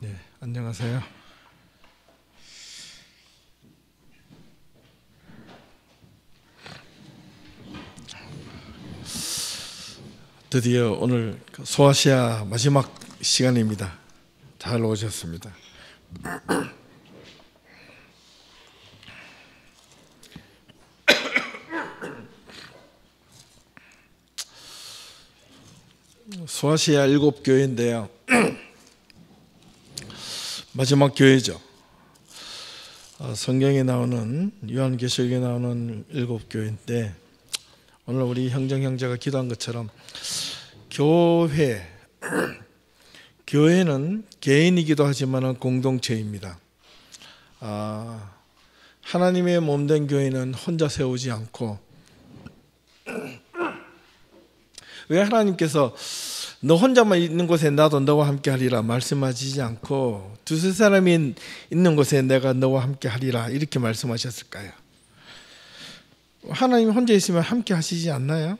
네, 안녕하세요. 드디어 오늘 소아시아 마지막 시간입니다. 잘 오셨습니다. 소아시아 7교회인데요. 마지막 교회죠. 성경에 나오는, 요한계시록에 나오는 7교회인데, 오늘 우리 형제가 기도한 것처럼 교회는 개인이기도 하지만 공동체입니다. 하나님의 몸된 교회는 혼자 세우지 않고, 왜 하나님께서 너 혼자만 있는 곳에 나도 너와 함께 하리라 말씀하시지 않고 두세 사람이 있는 곳에 내가 너와 함께 하리라 이렇게 말씀하셨을까요? 하나님 혼자 있으면 함께 하시지 않나요?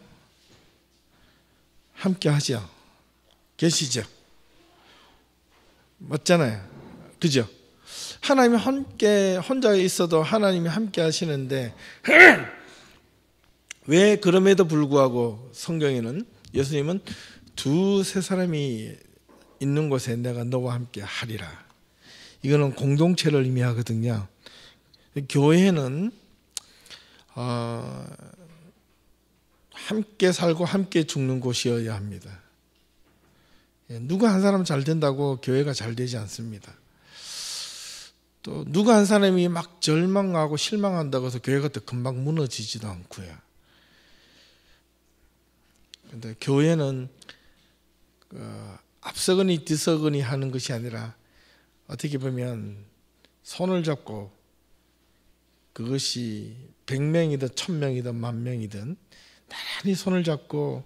함께 하죠. 계시죠. 맞잖아요. 그죠? 하나님이 혼자 있어도 하나님이 함께 하시는데 왜 그럼에도 불구하고 성경에는 예수님은 두세 사람이 있는 곳에 내가 너와 함께 하리라. 이거는 공동체를 의미하거든요. 교회는 함께 살고 함께 죽는 곳이어야 합니다. 누가 한 사람 잘 된다고 교회가 잘 되지 않습니다. 또 누가 한 사람이 막 절망하고 실망한다고 해서 교회가 또 금방 무너지지도 않고요. 근데 교회는 앞서거니 뒤서거니 하는 것이 아니라 어떻게 보면 손을 잡고 그것이 100명이든 1000명이든 10,000명이든 나란히 손을 잡고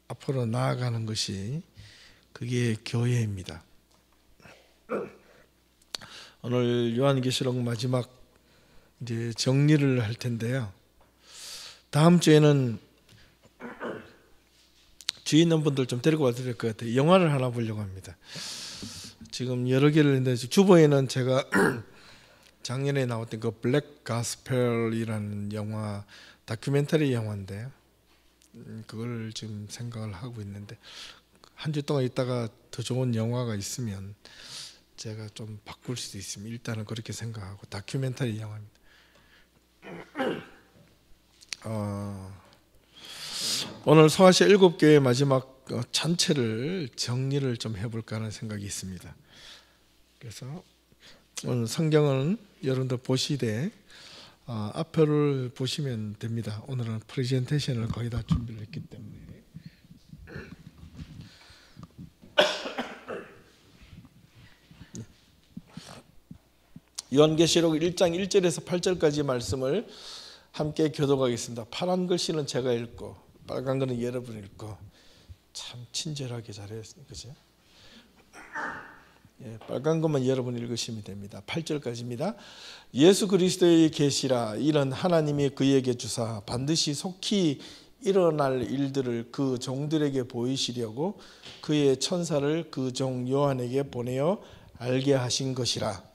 앞으로 나아가는 것이 그게 교회입니다. 오늘 요한계시록 마지막 이제 정리를 할 텐데요. 다음 주에는 주위 있는 분들 좀 데리고 와야 될 것 같아요. 영화를 하나 보려고 합니다. 지금 여러 개를 했는데 주보에는 제가 작년에 나왔던 그 블랙 가스펠이라는 영화, 다큐멘터리 영화인데요. 그걸 지금 생각을 하고 있는데 한 주 동안 있다가 더 좋은 영화가 있으면 제가 좀 바꿀 수도 있습니다. 일단은 그렇게 생각하고 다큐멘터리 영화입니다. 오늘 소아시아 7교회 마지막 전체를 정리를 좀 해볼까 하는 생각이 있습니다. 그래서 오늘 성경은 여러분들 보시되 앞표를 보시면 됩니다. 오늘은 프레젠테이션을 거의 다 준비를 했기 때문에 요한계시록 1장 1절에서 8절까지 말씀을 함께 교독하겠습니다. 파란 글씨는 제가 읽고 빨간 거는 여러분이 읽고 참 친절하게 잘했습니다. 그죠? 예, 빨간 것만 여러분 읽으시면 됩니다. 8절까지입니다. 예수 그리스도의 계시라 이런 하나님이 그에게 주사 반드시 속히 일어날 일들을 그 종들에게 보이시려고 그의 천사를 그 종 요한에게 보내어 알게 하신 것이라.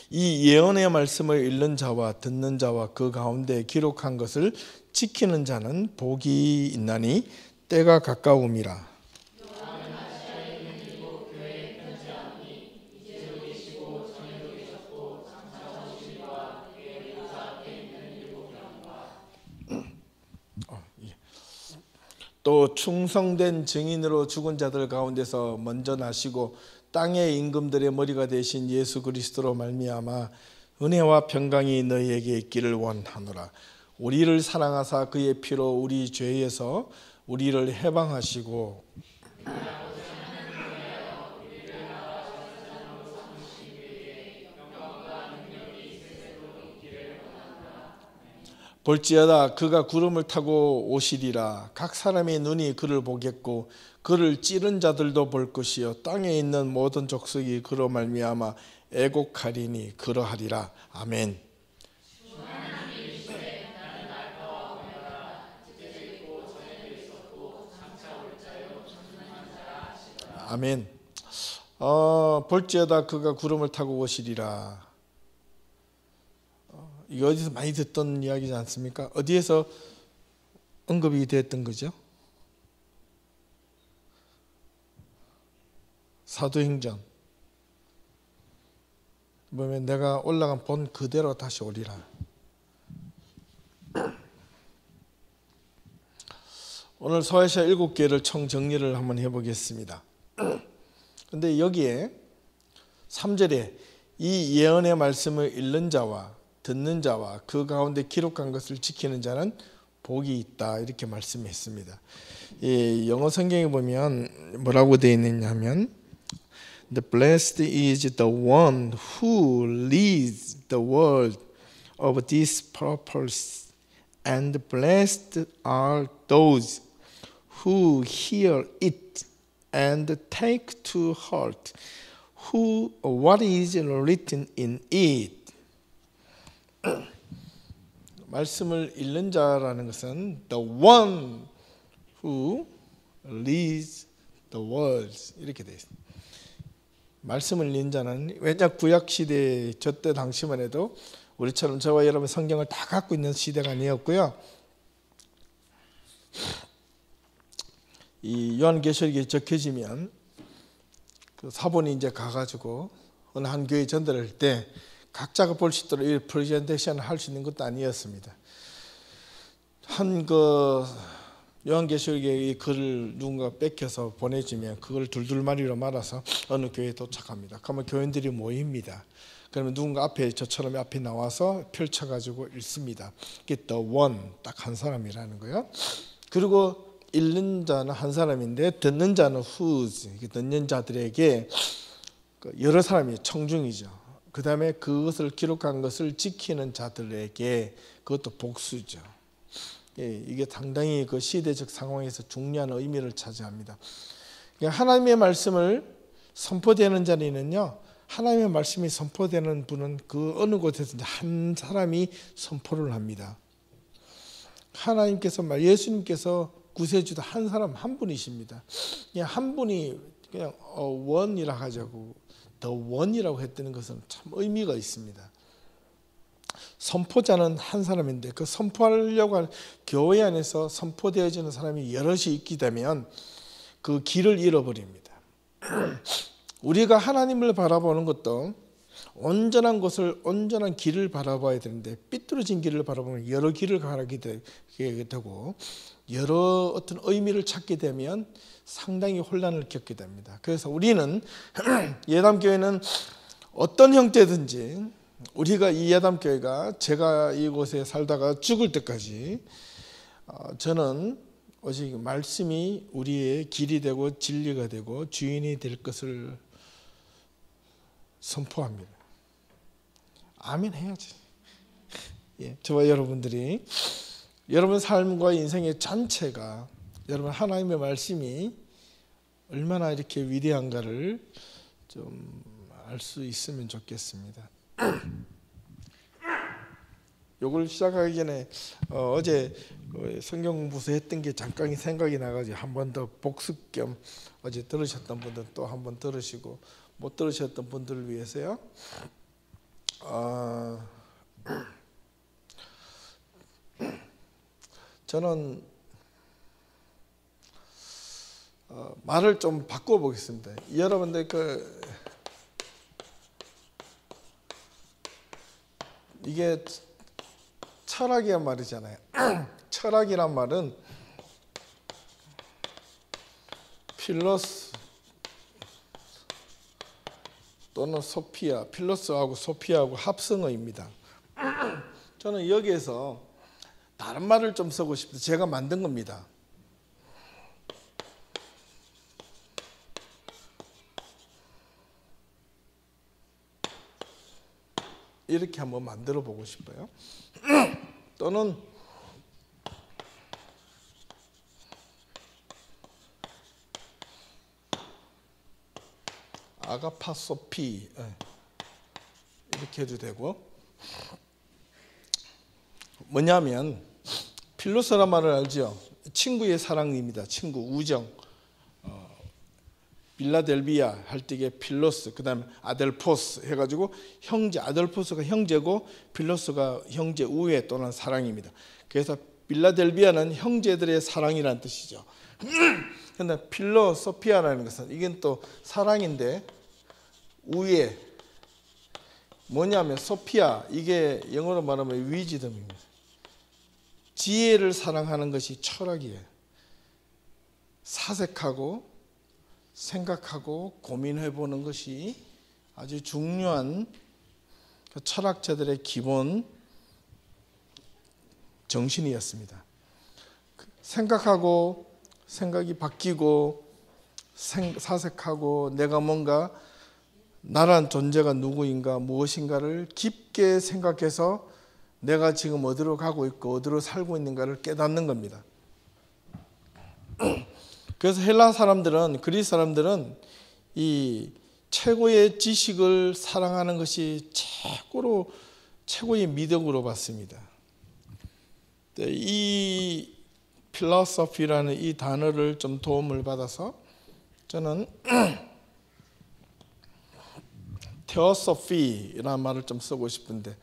이 예언의 말씀을 읽는 자와 듣는 자와 그 가운데 기록한 것을 지키는 자는 복이 있나니 때가 가까움이라. 또 충성된 증인으로 죽은 자들 가운데서 먼저 나시고 땅의 임금들의 머리가 되신 예수 그리스도로 말미암아 은혜와 평강이 너희에게 있기를 원하노라. 우리를 사랑하사 그의 피로 우리 죄에서 우리를 해방하시고 볼지어다 그가 구름을 타고 오시리라. 각 사람의 눈이 그를 보겠고 그를 찌른 자들도 볼 것이요 땅에 있는 모든 족속이 그로 말미암아 애곡하리니 그러하리라. 아멘. 아멘. 볼지어다 그가 구름을 타고 오시리라. 이거 어디서 많이 듣던 이야기지 않습니까? 어디에서 언급이 됐던 거죠? 사도행전 보면 내가 올라간 본 그대로 다시 오리라. 오늘 소아시아 7개를 총 정리를 한번 해보겠습니다. 근데 여기에 3절에 이 예언의 말씀을 읽는 자와 듣는 자와 그 가운데 기록한 것을 지키는 자는 복이 있다 이렇게 말씀했습니다. 이 영어 성경에 보면 뭐라고 되어 있느냐 하면 The blessed is the one who leads the world of this purpose, and blessed are those who hear it and take to heart what is written in it. 말씀을 읽는 자라는 것은 the one who leads the world 이렇게 되어 있습니다. 말씀을 읽는 자는 왜냐 구약 시대 저때 당시만 해도 우리처럼 저와 여러분 성경을 다 갖고 있는 시대가 아니었고요. 이 요한계시록에 적혀지면 그 사본이 이제 가가지고 어느 한 교회 전달할 때 각자가 볼 수 있도록 이 프레젠테이션을 할 수 있는 것도 아니었습니다. 한 그 요한계시록에 이 글을 누군가 뺏겨서 보내주면 그걸 둘둘마리로 말아서 어느 교회에 도착합니다. 그러면 교인들이 모입니다. 그러면 누군가 앞에 저처럼 앞에 나와서 펼쳐가지고 읽습니다. 이게 the one 딱 한 사람이라는 거예요. 그리고 읽는 자는 한 사람인데 듣는 자는 whose 듣는 자들에게 여러 사람이 청중이죠. 그 다음에 그것을 기록한 것을 지키는 자들에게 그것도 복수죠. 이게 상당히 그 시대적 상황에서 중요한 의미를 차지합니다. 하나님의 말씀을 선포되는 자리는요, 하나님의 말씀이 선포되는 분은 그 어느 곳에서 한 사람이 선포를 합니다. 하나님께서 예수님께서 구세주도 한 사람 한 분이십니다. 그냥 한 분이 그냥 원이라 하자고 더 원이라고 했다는 것은 참 의미가 있습니다. 선포자는 한 사람인데 그 선포하려고 하는 교회 안에서 선포되어지는 사람이 여럿이 있게 되면 그 길을 잃어버립니다. 우리가 하나님을 바라보는 것도 온전한 곳을 온전한 길을 바라봐야 되는데 삐뚤어진 길을 바라보면 여러 길을 가게 되고 여러 어떤 의미를 찾게 되면 상당히 혼란을 겪게 됩니다. 그래서 우리는 예담교회는 어떤 형태든지 우리가 이 예담교회가 제가 이곳에 살다가 죽을 때까지 저는 오직 말씀이 우리의 길이 되고 진리가 되고 주인이 될 것을 선포합니다. 아멘 해야지. 예, 저와 여러분들이 여러분 삶과 인생의 전체가 여러분 하나님의 말씀이 얼마나 이렇게 위대한가를 좀 알 수 있으면 좋겠습니다. 요걸 시작하기 전에 어제 성경 공부서 했던 게 잠깐 생각이 나가지고 한 번 더 복습 겸 어제 들으셨던 분들 또 한 번 들으시고 못 들으셨던 분들을 위해서요. 저는 말을 좀 바꿔보겠습니다. 여러분들 이게 철학이란 말이잖아요. 철학이란 말은 필로스 또는 소피아, 필로스하고 소피아하고 합성어입니다. 저는 여기에서 다른 말을 좀 쓰고 싶어요. 제가 만든 겁니다. 이렇게 한번 만들어 보고 싶어요. 또는 아가파소피 이렇게 해도 되고 뭐냐면 필로스란 말을 알죠? 친구의 사랑입니다. 친구, 우정. 빌라델비아 할 때 이게 필로스, 그다음에 아델포스 해가지고 형제, 아델포스가 형제고 필로스가 형제 우애 또는 사랑입니다. 그래서 빌라델비아는 형제들의 사랑이라는 뜻이죠. 그런데 필로소피아라는 것은 이건 또 사랑인데 우애 뭐냐면 소피아, 이게 영어로 말하면 위즈덤입니다. 지혜를 사랑하는 것이 철학이에요. 사색하고 생각하고 고민해보는 것이 아주 중요한 철학자들의 기본 정신이었습니다. 생각하고 생각이 바뀌고 사색하고 내가 뭔가 나란 존재가 누구인가 무엇인가를 깊게 생각해서 내가 지금 어디로 가고 있고 어디로 살고 있는가를 깨닫는 겁니다. 그래서 헬라 사람들은, 그리스 사람들은 이 최고의 지식을 사랑하는 것이 최고의 미덕으로 봤습니다. 이 필로소피라는 이 단어를 좀 도움을 받아서 저는 테오소피라는 말을 좀 쓰고 싶은데,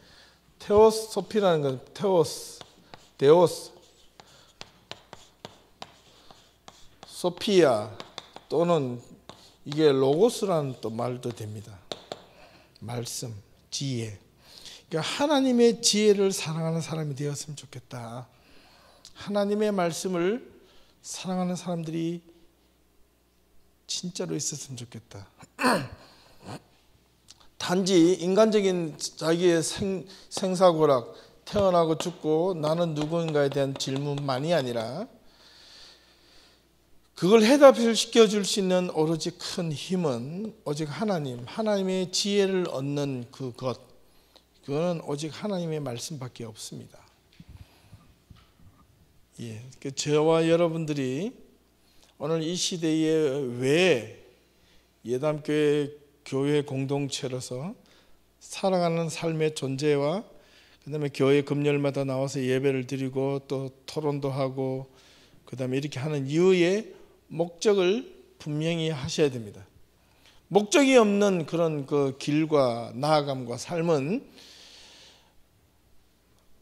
테오소피라는 건 데오스, 소피아 또는 이게 로고스라는 또 말도 됩니다. 말씀, 지혜. 그러니까 하나님의 지혜를 사랑하는 사람이 되었으면 좋겠다. 하나님의 말씀을 사랑하는 사람들이 진짜로 있었으면 좋겠다. 단지 인간적인 자기의 생사고락, 태어나고 죽고 나는 누구인가에 대한 질문만이 아니라 그걸 해답을 시켜줄 수 있는 오로지 큰 힘은 오직 하나님의 지혜를 얻는 그거는 오직 하나님의 말씀밖에 없습니다. 저와 여러분들이 오늘 이 시대에 왜 예담교회 교회 공동체로서 살아가는 삶의 존재와 그다음에 교회 금요일마다 나와서 예배를 드리고 또 토론도 하고 그다음에 이렇게 하는 이유의 목적을 분명히 하셔야 됩니다. 목적이 없는 그런 그 길과 나아감과 삶은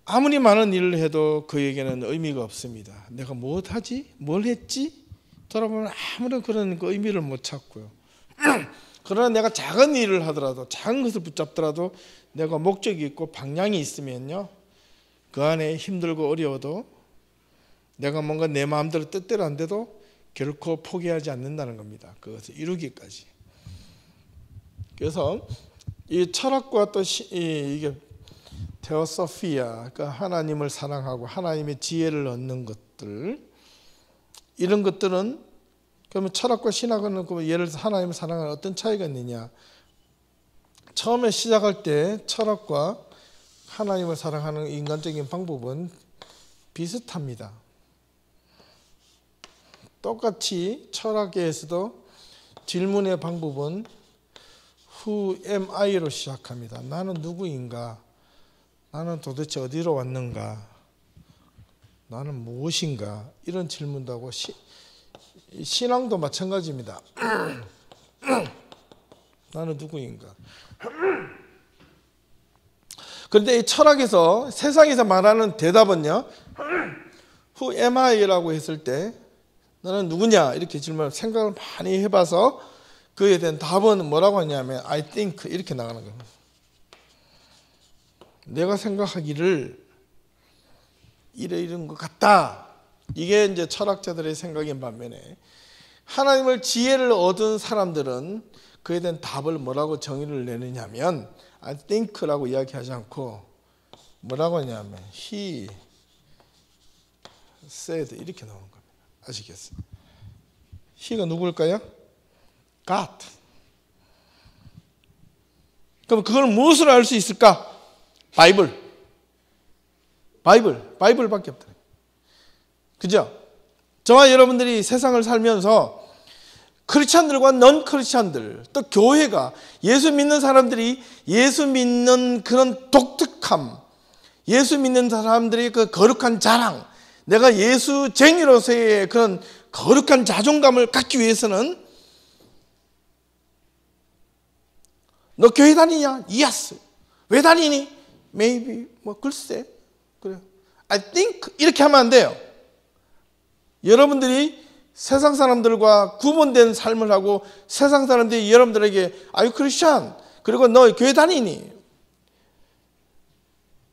아무리 많은 일을 해도 그에게는 의미가 없습니다. 내가 무엇하지? 뭘 했지? 돌아보면 아무런 그런 그 의미를 못 찾고요. 그러나 내가 작은 일을 하더라도, 작은 것을 붙잡더라도 내가 목적이 있고 방향이 있으면요, 그 안에 힘들고 어려워도 내가 뭔가 내 마음대로 뜻대로 안 돼도 결코 포기하지 않는다는 겁니다. 그것을 이루기까지. 그래서 이 철학과 또 이게 테오소피아, 그러니까 하나님을 사랑하고 하나님의 지혜를 얻는 것들, 이런 것들은 그러면 철학과 신학은 예를 들어서 하나님을 사랑하는 어떤 차이가 있느냐? 처음에 시작할 때 철학과 하나님을 사랑하는 인간적인 방법은 비슷합니다. 똑같이 철학계에서도 질문의 방법은 Who am I로 시작합니다. 나는 누구인가? 나는 도대체 어디로 왔는가? 나는 무엇인가? 이런 질문도 하고 신앙도 마찬가지입니다. 나는 누구인가? 그런데 이 철학에서 세상에서 말하는 대답은요, Who am I라고 했을 때 너는 누구냐? 이렇게 질문을 생각을 많이 해봐서 그에 대한 답은 뭐라고 하냐면 I think 이렇게 나가는 겁니다. 내가 생각하기를 이런 것 같다. 이게 이제 철학자들의 생각인 반면에 하나님을 지혜를 얻은 사람들은 그에 대한 답을 뭐라고 정의를 내느냐면 I think라고 이야기하지 않고 뭐라고 하냐면 He said 이렇게 나오는 겁니다. 아시겠어요? He가 누구일까요? God. 그럼 그걸 무엇으로 알 수 있을까? 바이블밖에 없다. 그죠? 저와 여러분들이 세상을 살면서 크리스찬들과 넌 크리스찬들, 또 교회가 예수 믿는 사람들이 예수 믿는 그런 독특함, 예수 믿는 사람들의 그 거룩한 자랑, 내가 예수쟁이로서의 그런 거룩한 자존감을 갖기 위해서는 너 교회 다니냐? Yes. 왜 다니니? Maybe. 뭐 글쎄. 그래. I think. 이렇게 하면 안 돼요. 여러분들이 세상 사람들과 구분된 삶을 하고 세상 사람들이 여러분들에게 Are you Christian? 그리고 너 교회 다니니?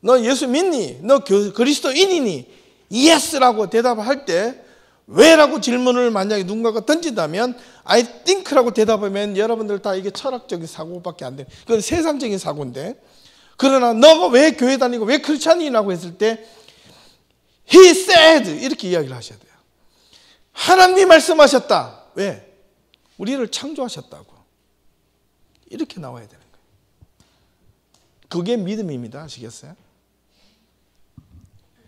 너 예수 믿니? 너 그리스도인이니? Yes라고 대답할 때 왜라고 질문을 만약에 누군가가 던진다면 I think라고 대답하면 여러분들 다 이게 철학적인 사고밖에 안 돼요. 그건 세상적인 사고인데, 그러나 너가 왜 교회 다니고 왜 크리스찬이라고 했을 때 He said 이렇게 이야기를 하셔야 돼요. 하나님이 말씀하셨다. 왜? 우리를 창조하셨다고. 이렇게 나와야 되는 거예요. 그게 믿음입니다. 아시겠어요?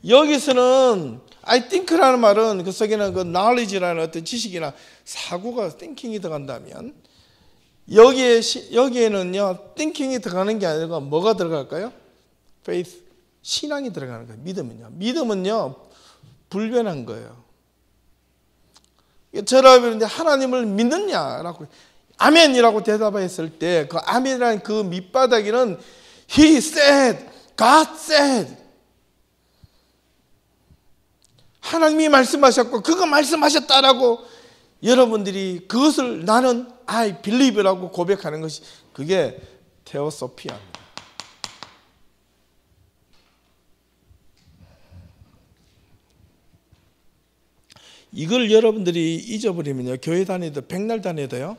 여기서는 I think라는 말은 그 속에는 그 knowledge라는 어떤 지식이나 사고가 thinking이 들어간다면, 여기에는요 thinking이 들어가는 게 아니라 뭐가 들어갈까요? faith, 신앙이 들어가는 거예요. 믿음은요 불변한 거예요. 저라면 하나님을 믿느냐라고 아멘이라고 대답했을 때 그 아멘이라는 그 밑바닥에는 He said, God said. 하나님이 말씀하셨고 그거 말씀하셨다라고 여러분들이 그것을 나는 I believe라고 고백하는 것이 그게 테오소피아입니다. 이걸 여러분들이 잊어버리면요, 교회 다니도 백날 다니도요,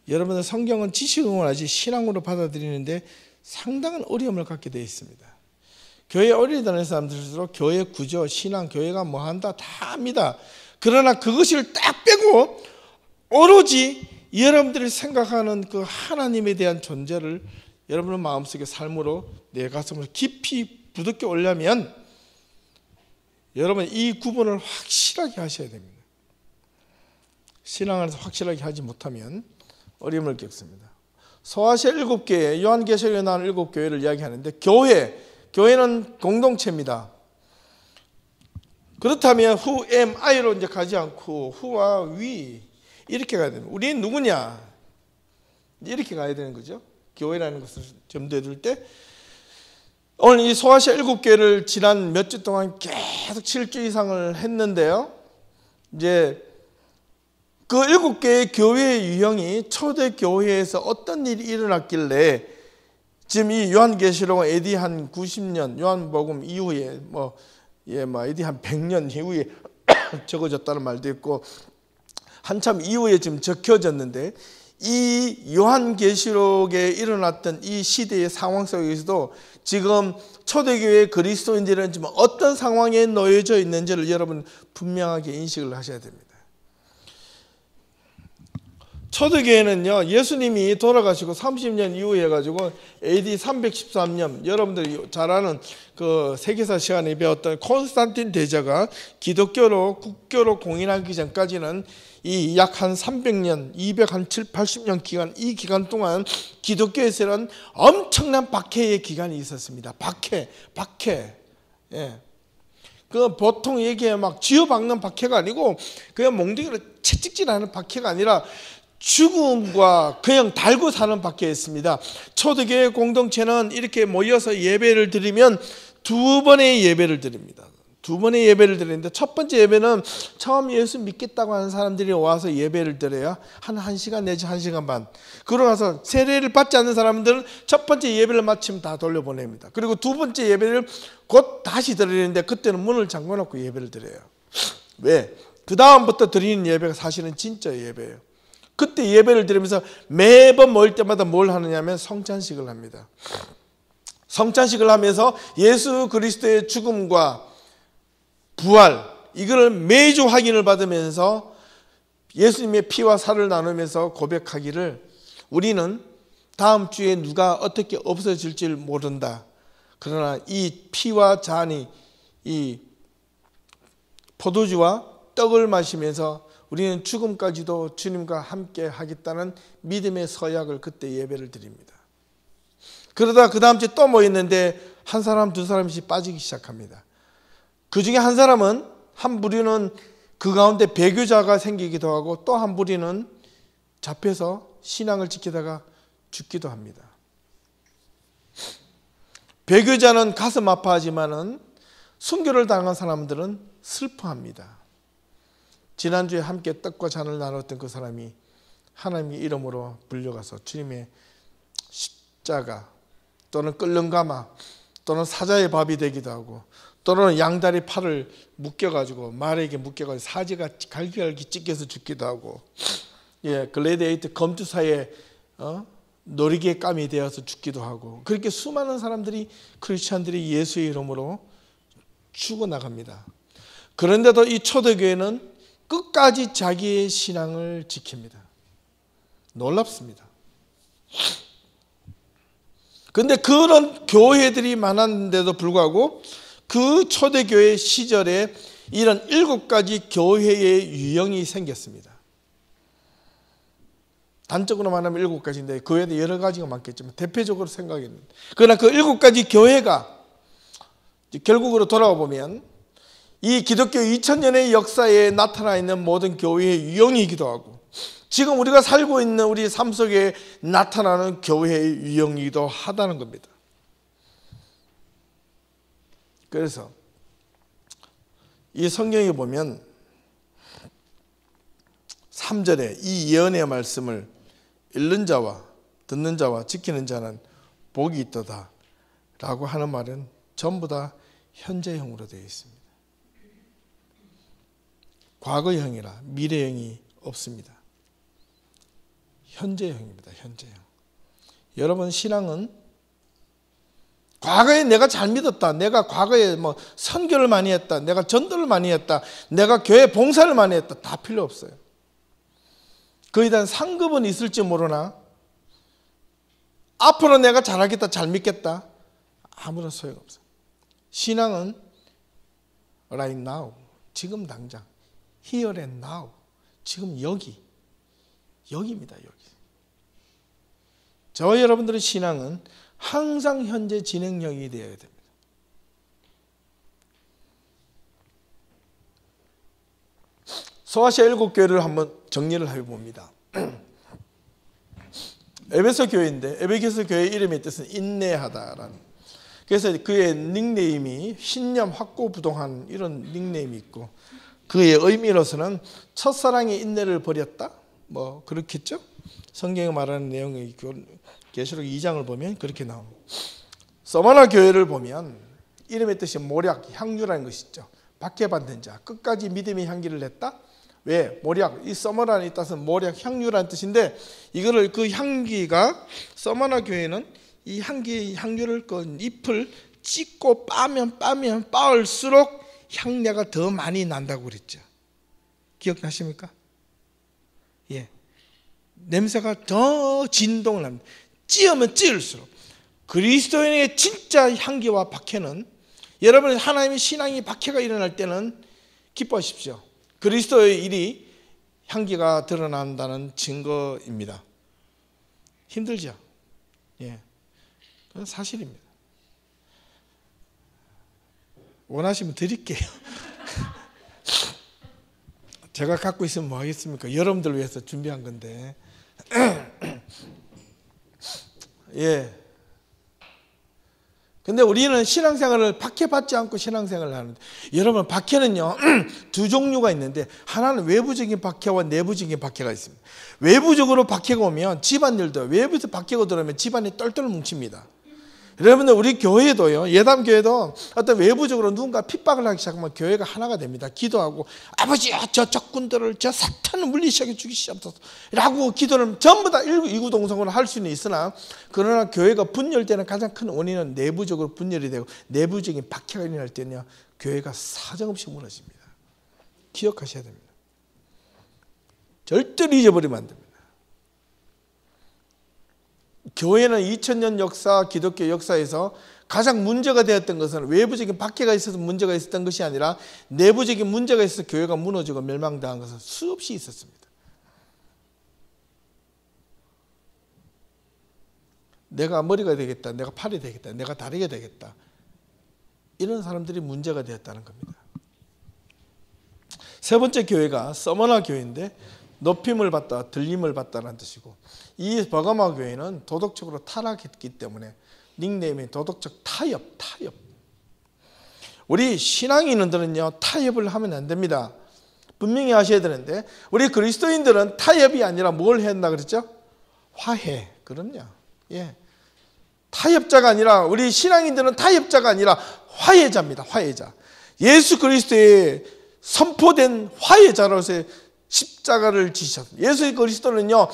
여러분들 성경은 지식으로 하지 신앙으로 받아들이는데 상당한 어려움을 갖게 되어 있습니다. 교회 오래 다니는 사람들일수록 교회 구조, 신앙, 교회가 뭐 한다 다 압니다. 그러나 그것을 딱 빼고 오로지 여러분들이 생각하는 그 하나님에 대한 존재를 여러분의 마음속에 삶으로 내 가슴을 깊이 부드게 올려면 여러분 이 구분을 확실하게 하셔야 됩니다. 신앙 안에서 확실하게 하지 못하면 어려움을 겪습니다. 소아시아 7교회, 요한계시록에 나오는 7교회를 이야기하는데 교회는 공동체입니다. 그렇다면 who am I로 이제 가지 않고 who와 we 이렇게 가야 됩니다. 우리는 누구냐? 이렇게 가야 되는 거죠. 교회라는 것을 점도해 둘 때 오늘 이 소아시아 7교회를 지난 몇 주 동안 계속 7주 이상을 했는데요. 이제 그 7개의 교회의 유형이 초대 교회에서 어떤 일이 일어났길래 지금 이 요한계시록은 AD 한 90년 요한복음 이후에 AD 한 100년 이후에 적어졌다는 말도 있고 한참 이후에 지금 적혀졌는데 이 요한계시록에 일어났던 이 시대의 상황 속에서도 지금 초대교회 그리스도인들은 지금 어떤 상황에 놓여져 있는지를 여러분 분명하게 인식을 하셔야 됩니다. 초대교회는요, 예수님이 돌아가시고 30년 이후에 해가지고 AD 313년, 여러분들이 잘 아는 그 세계사 시간에 배웠던 콘스탄틴 대제가 기독교로 국교로 공인하기 전까지는 이 약 한 300년, 280년 기간, 이 기간 동안 기독교에서는 엄청난 박해의 기간이 있었습니다. 박해. 예. 그 보통 얘기해 막 쥐어박는 박해가 아니고 그냥 몽둥이로 채찍질하는 박해가 아니라 죽음과 그냥 달고 사는 박해였습니다. 초대교회 공동체는 이렇게 모여서 예배를 드리면 두 번의 예배를 드립니다. 두 번의 예배를 드리는데 첫 번째 예배는 처음 예수 믿겠다고 하는 사람들이 와서 예배를 드려야 한 1시간 내지 1시간 반. 그러고 나서 세례를 받지 않는 사람들은 첫 번째 예배를 마치면 다 돌려보냅니다. 그리고 두 번째 예배를 곧 다시 드리는데 그때는 문을 잠궈놓고 예배를 드려요. 왜? 그 다음부터 드리는 예배가 사실은 진짜 예배예요. 그때 예배를 드리면서 매번 모일 때마다 뭘 하느냐면 성찬식을 합니다. 성찬식을 하면서 예수 그리스도의 죽음과 부활, 이거를 매주 확인을 받으면서 예수님의 피와 살을 나누면서 고백하기를 우리는 다음 주에 누가 어떻게 없어질지 모른다. 그러나 이 피와 잔이 이 포도주와 떡을 마시면서 우리는 죽음까지도 주님과 함께 하겠다는 믿음의 서약을 그때 예배를 드립니다. 그러다 그 다음 주에 또 모였는데 한 사람 두 사람씩 빠지기 시작합니다. 그 중에 한 사람은 한 부류는 그 가운데 배교자가 생기기도 하고 또 한 부류는 잡혀서 신앙을 지키다가 죽기도 합니다. 배교자는 가슴 아파하지만은 순교를 당한 사람들은 슬퍼합니다. 지난주에 함께 떡과 잔을 나눴던 그 사람이 하나님의 이름으로 불려가서 주님의 십자가 또는 끓는 가마 또는 사자의 밥이 되기도 하고, 또는 양다리 팔을 묶여가지고 말에게 묶여가지고 사지가 갈기갈기 찢겨서 죽기도 하고, 글래디에이터 검투사의 놀이개 감이 되어서 죽기도 하고, 그렇게 수많은 사람들이, 크리스찬들이 예수의 이름으로 죽어나갑니다. 그런데도 이 초대교회는 끝까지 자기의 신앙을 지킵니다. 놀랍습니다. 그런데 그런 교회들이 많았는데도 불구하고 그 초대교회 시절에 이런 7가지 교회의 유형이 생겼습니다. 단적으로 말하면 7가지인데 그 외에도 여러 가지가 많겠지만 대표적으로 생각했는데, 그러나 그 7가지 교회가 결국으로 돌아와 보면 이 기독교 2000년의 역사에 나타나 있는 모든 교회의 유형이기도 하고, 지금 우리가 살고 있는 우리 삶 속에 나타나는 교회의 유형이기도 하다는 겁니다. 그래서 이 성경에 보면 3절에 이 예언의 말씀을 읽는 자와 듣는 자와 지키는 자는 복이 있도다 라고 하는 말은 전부 다 현재형으로 되어 있습니다. 과거형이라 미래형이 없습니다. 현재형입니다. 현재형. 여러분, 신앙은 과거에 내가 잘 믿었다, 내가 과거에 선교를 많이 했다, 내가 전도를 많이 했다, 내가 교회 봉사를 많이 했다, 다 필요 없어요. 그에 대한 상급은 있을지 모르나 앞으로 내가 잘하겠다, 잘 믿겠다, 아무런 소용없어요. 신앙은 right now, 지금 당장, here and now, 지금 여기입니다. 여기. 저와 여러분들의 신앙은 항상 현재 진행형이 되어야 됩니다. 소아시아 7교회를 한번 정리를 해봅니다. 에베소 교회인데 에베소 교회 이름의 뜻은 인내하다라는, 그래서 그의 닉네임이 신념 확고부동한 이런 닉네임이 있고, 그의 의미로서는 첫사랑의 인내를 버렸다, 그렇겠죠. 성경에 말하는 내용이 계시록 2장을 보면 그렇게 나옵니다. 서머나 교회를 보면 이름의 뜻이 모략, 향유라는 것이죠. 박해받는 자, 끝까지 믿음의 향기를 냈다. 왜? 모략, 이 서머나의 뜻은 모략, 향유라는 뜻인데, 이거를 그 향기가, 서머나 교회는 이 향유를 그 잎을 찢고 빠면 빠을수록 향내가 더 많이 난다고 그랬죠. 기억나십니까? 예. 냄새가 더 진동을 합니다. 찌으면 찌을수록. 그리스도인의 진짜 향기와 박해는, 여러분 하나님의 신앙이 박해가 일어날 때는 기뻐하십시오. 그리스도의 일이 향기가 드러난다는 증거입니다. 힘들죠? 예. 그건 사실입니다. 원하시면 드릴게요. 제가 갖고 있으면 뭐 하겠습니까? 여러분들 위해서 준비한 건데. 예. 근데 우리는 신앙생활을 박해받지 않고 신앙생활을 하는데, 여러분 박해는요 두 종류가 있는데, 하나는 외부적인 박해와 내부적인 박해가 있습니다. 외부적으로 박해가 오면 집안일도, 외부에서 박해가 들어오면 집안이 똘똘 뭉칩니다. 여러분들 우리 교회도요, 예담교회도 어떤 외부적으로 누군가 핍박을 하기 시작하면 교회가 하나가 됩니다. 기도하고 아버지야 저 적군들을, 저 사탄을 물리시게 죽이시옵소서 라고 기도를 전부 다 이구동성으로 할 수는 있으나, 그러나 교회가 분열되는 가장 큰 원인은 내부적으로 분열이 되고 내부적인 박해가 일어날 때는요 교회가 사정없이 무너집니다. 기억하셔야 됩니다. 절대로 잊어버리면 안 됩니다. 교회는 2000년 역사, 기독교 역사에서 가장 문제가 되었던 것은 외부적인 박해가 있어서 문제가 있었던 것이 아니라 내부적인 문제가 있어서 교회가 무너지고 멸망당한 것은 수없이 있었습니다. 내가 머리가 되겠다, 내가 팔이 되겠다, 내가 다리가 되겠다, 이런 사람들이 문제가 되었다는 겁니다. 세 번째 교회가 서머나 교회인데, 높임을 받다, 들림을 받다라는 뜻이고, 이 버가마 교회는 도덕적으로 타락했기 때문에 닉네임이 도덕적 타협. 우리 신앙인들은요, 타협을 하면 안 됩니다. 분명히 아셔야 되는데, 우리 그리스도인들은 타협이 아니라 뭘 해야 한다 그랬죠? 화해. 그럼요. 예. 타협자가 아니라, 우리 신앙인들은 타협자가 아니라 화해자입니다. 화해자. 예수 그리스도의 선포된 화해자로서의 십자가를 지셨습니다. 예수 그리스도는요,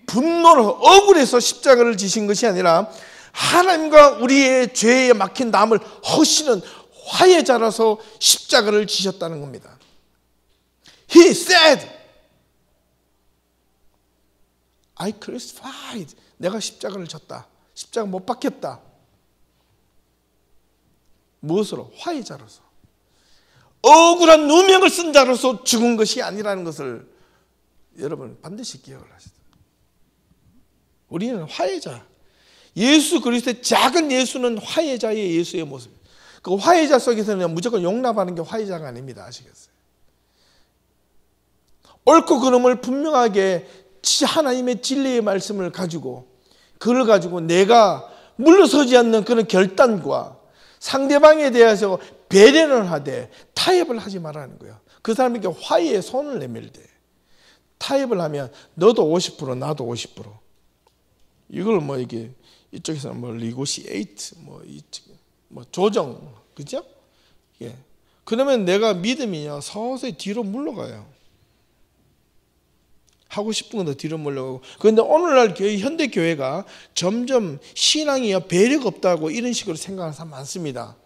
분노로 억울해서 십자가를 지신 것이 아니라 하나님과 우리의 죄에 막힌 남을 허시는 화해자라서 십자가를 지셨다는 겁니다. He said, I crucified. 내가 십자가를 졌다. 십자가 못 박혔다. 무엇으로? 화해자로서. 억울한 누명을 쓴 자로서 죽은 것이 아니라는 것을 여러분 반드시 기억을 하셔야 돼요. 우리는 화해자. 예수 그리스도의 작은 예수는 화해자의 예수의 모습입니다. 그 화해자 속에서는 무조건 용납하는 게 화해자가 아닙니다. 아시겠어요? 옳고 그름을 분명하게 하나님의 진리의 말씀을 가지고, 그걸 가지고 내가 물러서지 않는 그런 결단과 상대방에 대해서 배려를 하되 타협을 하지 말라는 거예요. 그 사람에게 화해의 손을 내밀 때 타협을 하면 너도 50% 나도 50%. 이걸 뭐 이게 이쪽에서는 뭐 negotiate 뭐 조정, 그죠? 예. 그러면 내가 믿음이요 서서히 뒤로 물러가요. 하고 싶은 건 더 뒤로 물러가고. 그런데 오늘날 교회, 현대 교회가 점점 신앙이 배려가 없다고 이런 식으로 생각하는 사람 많습니다.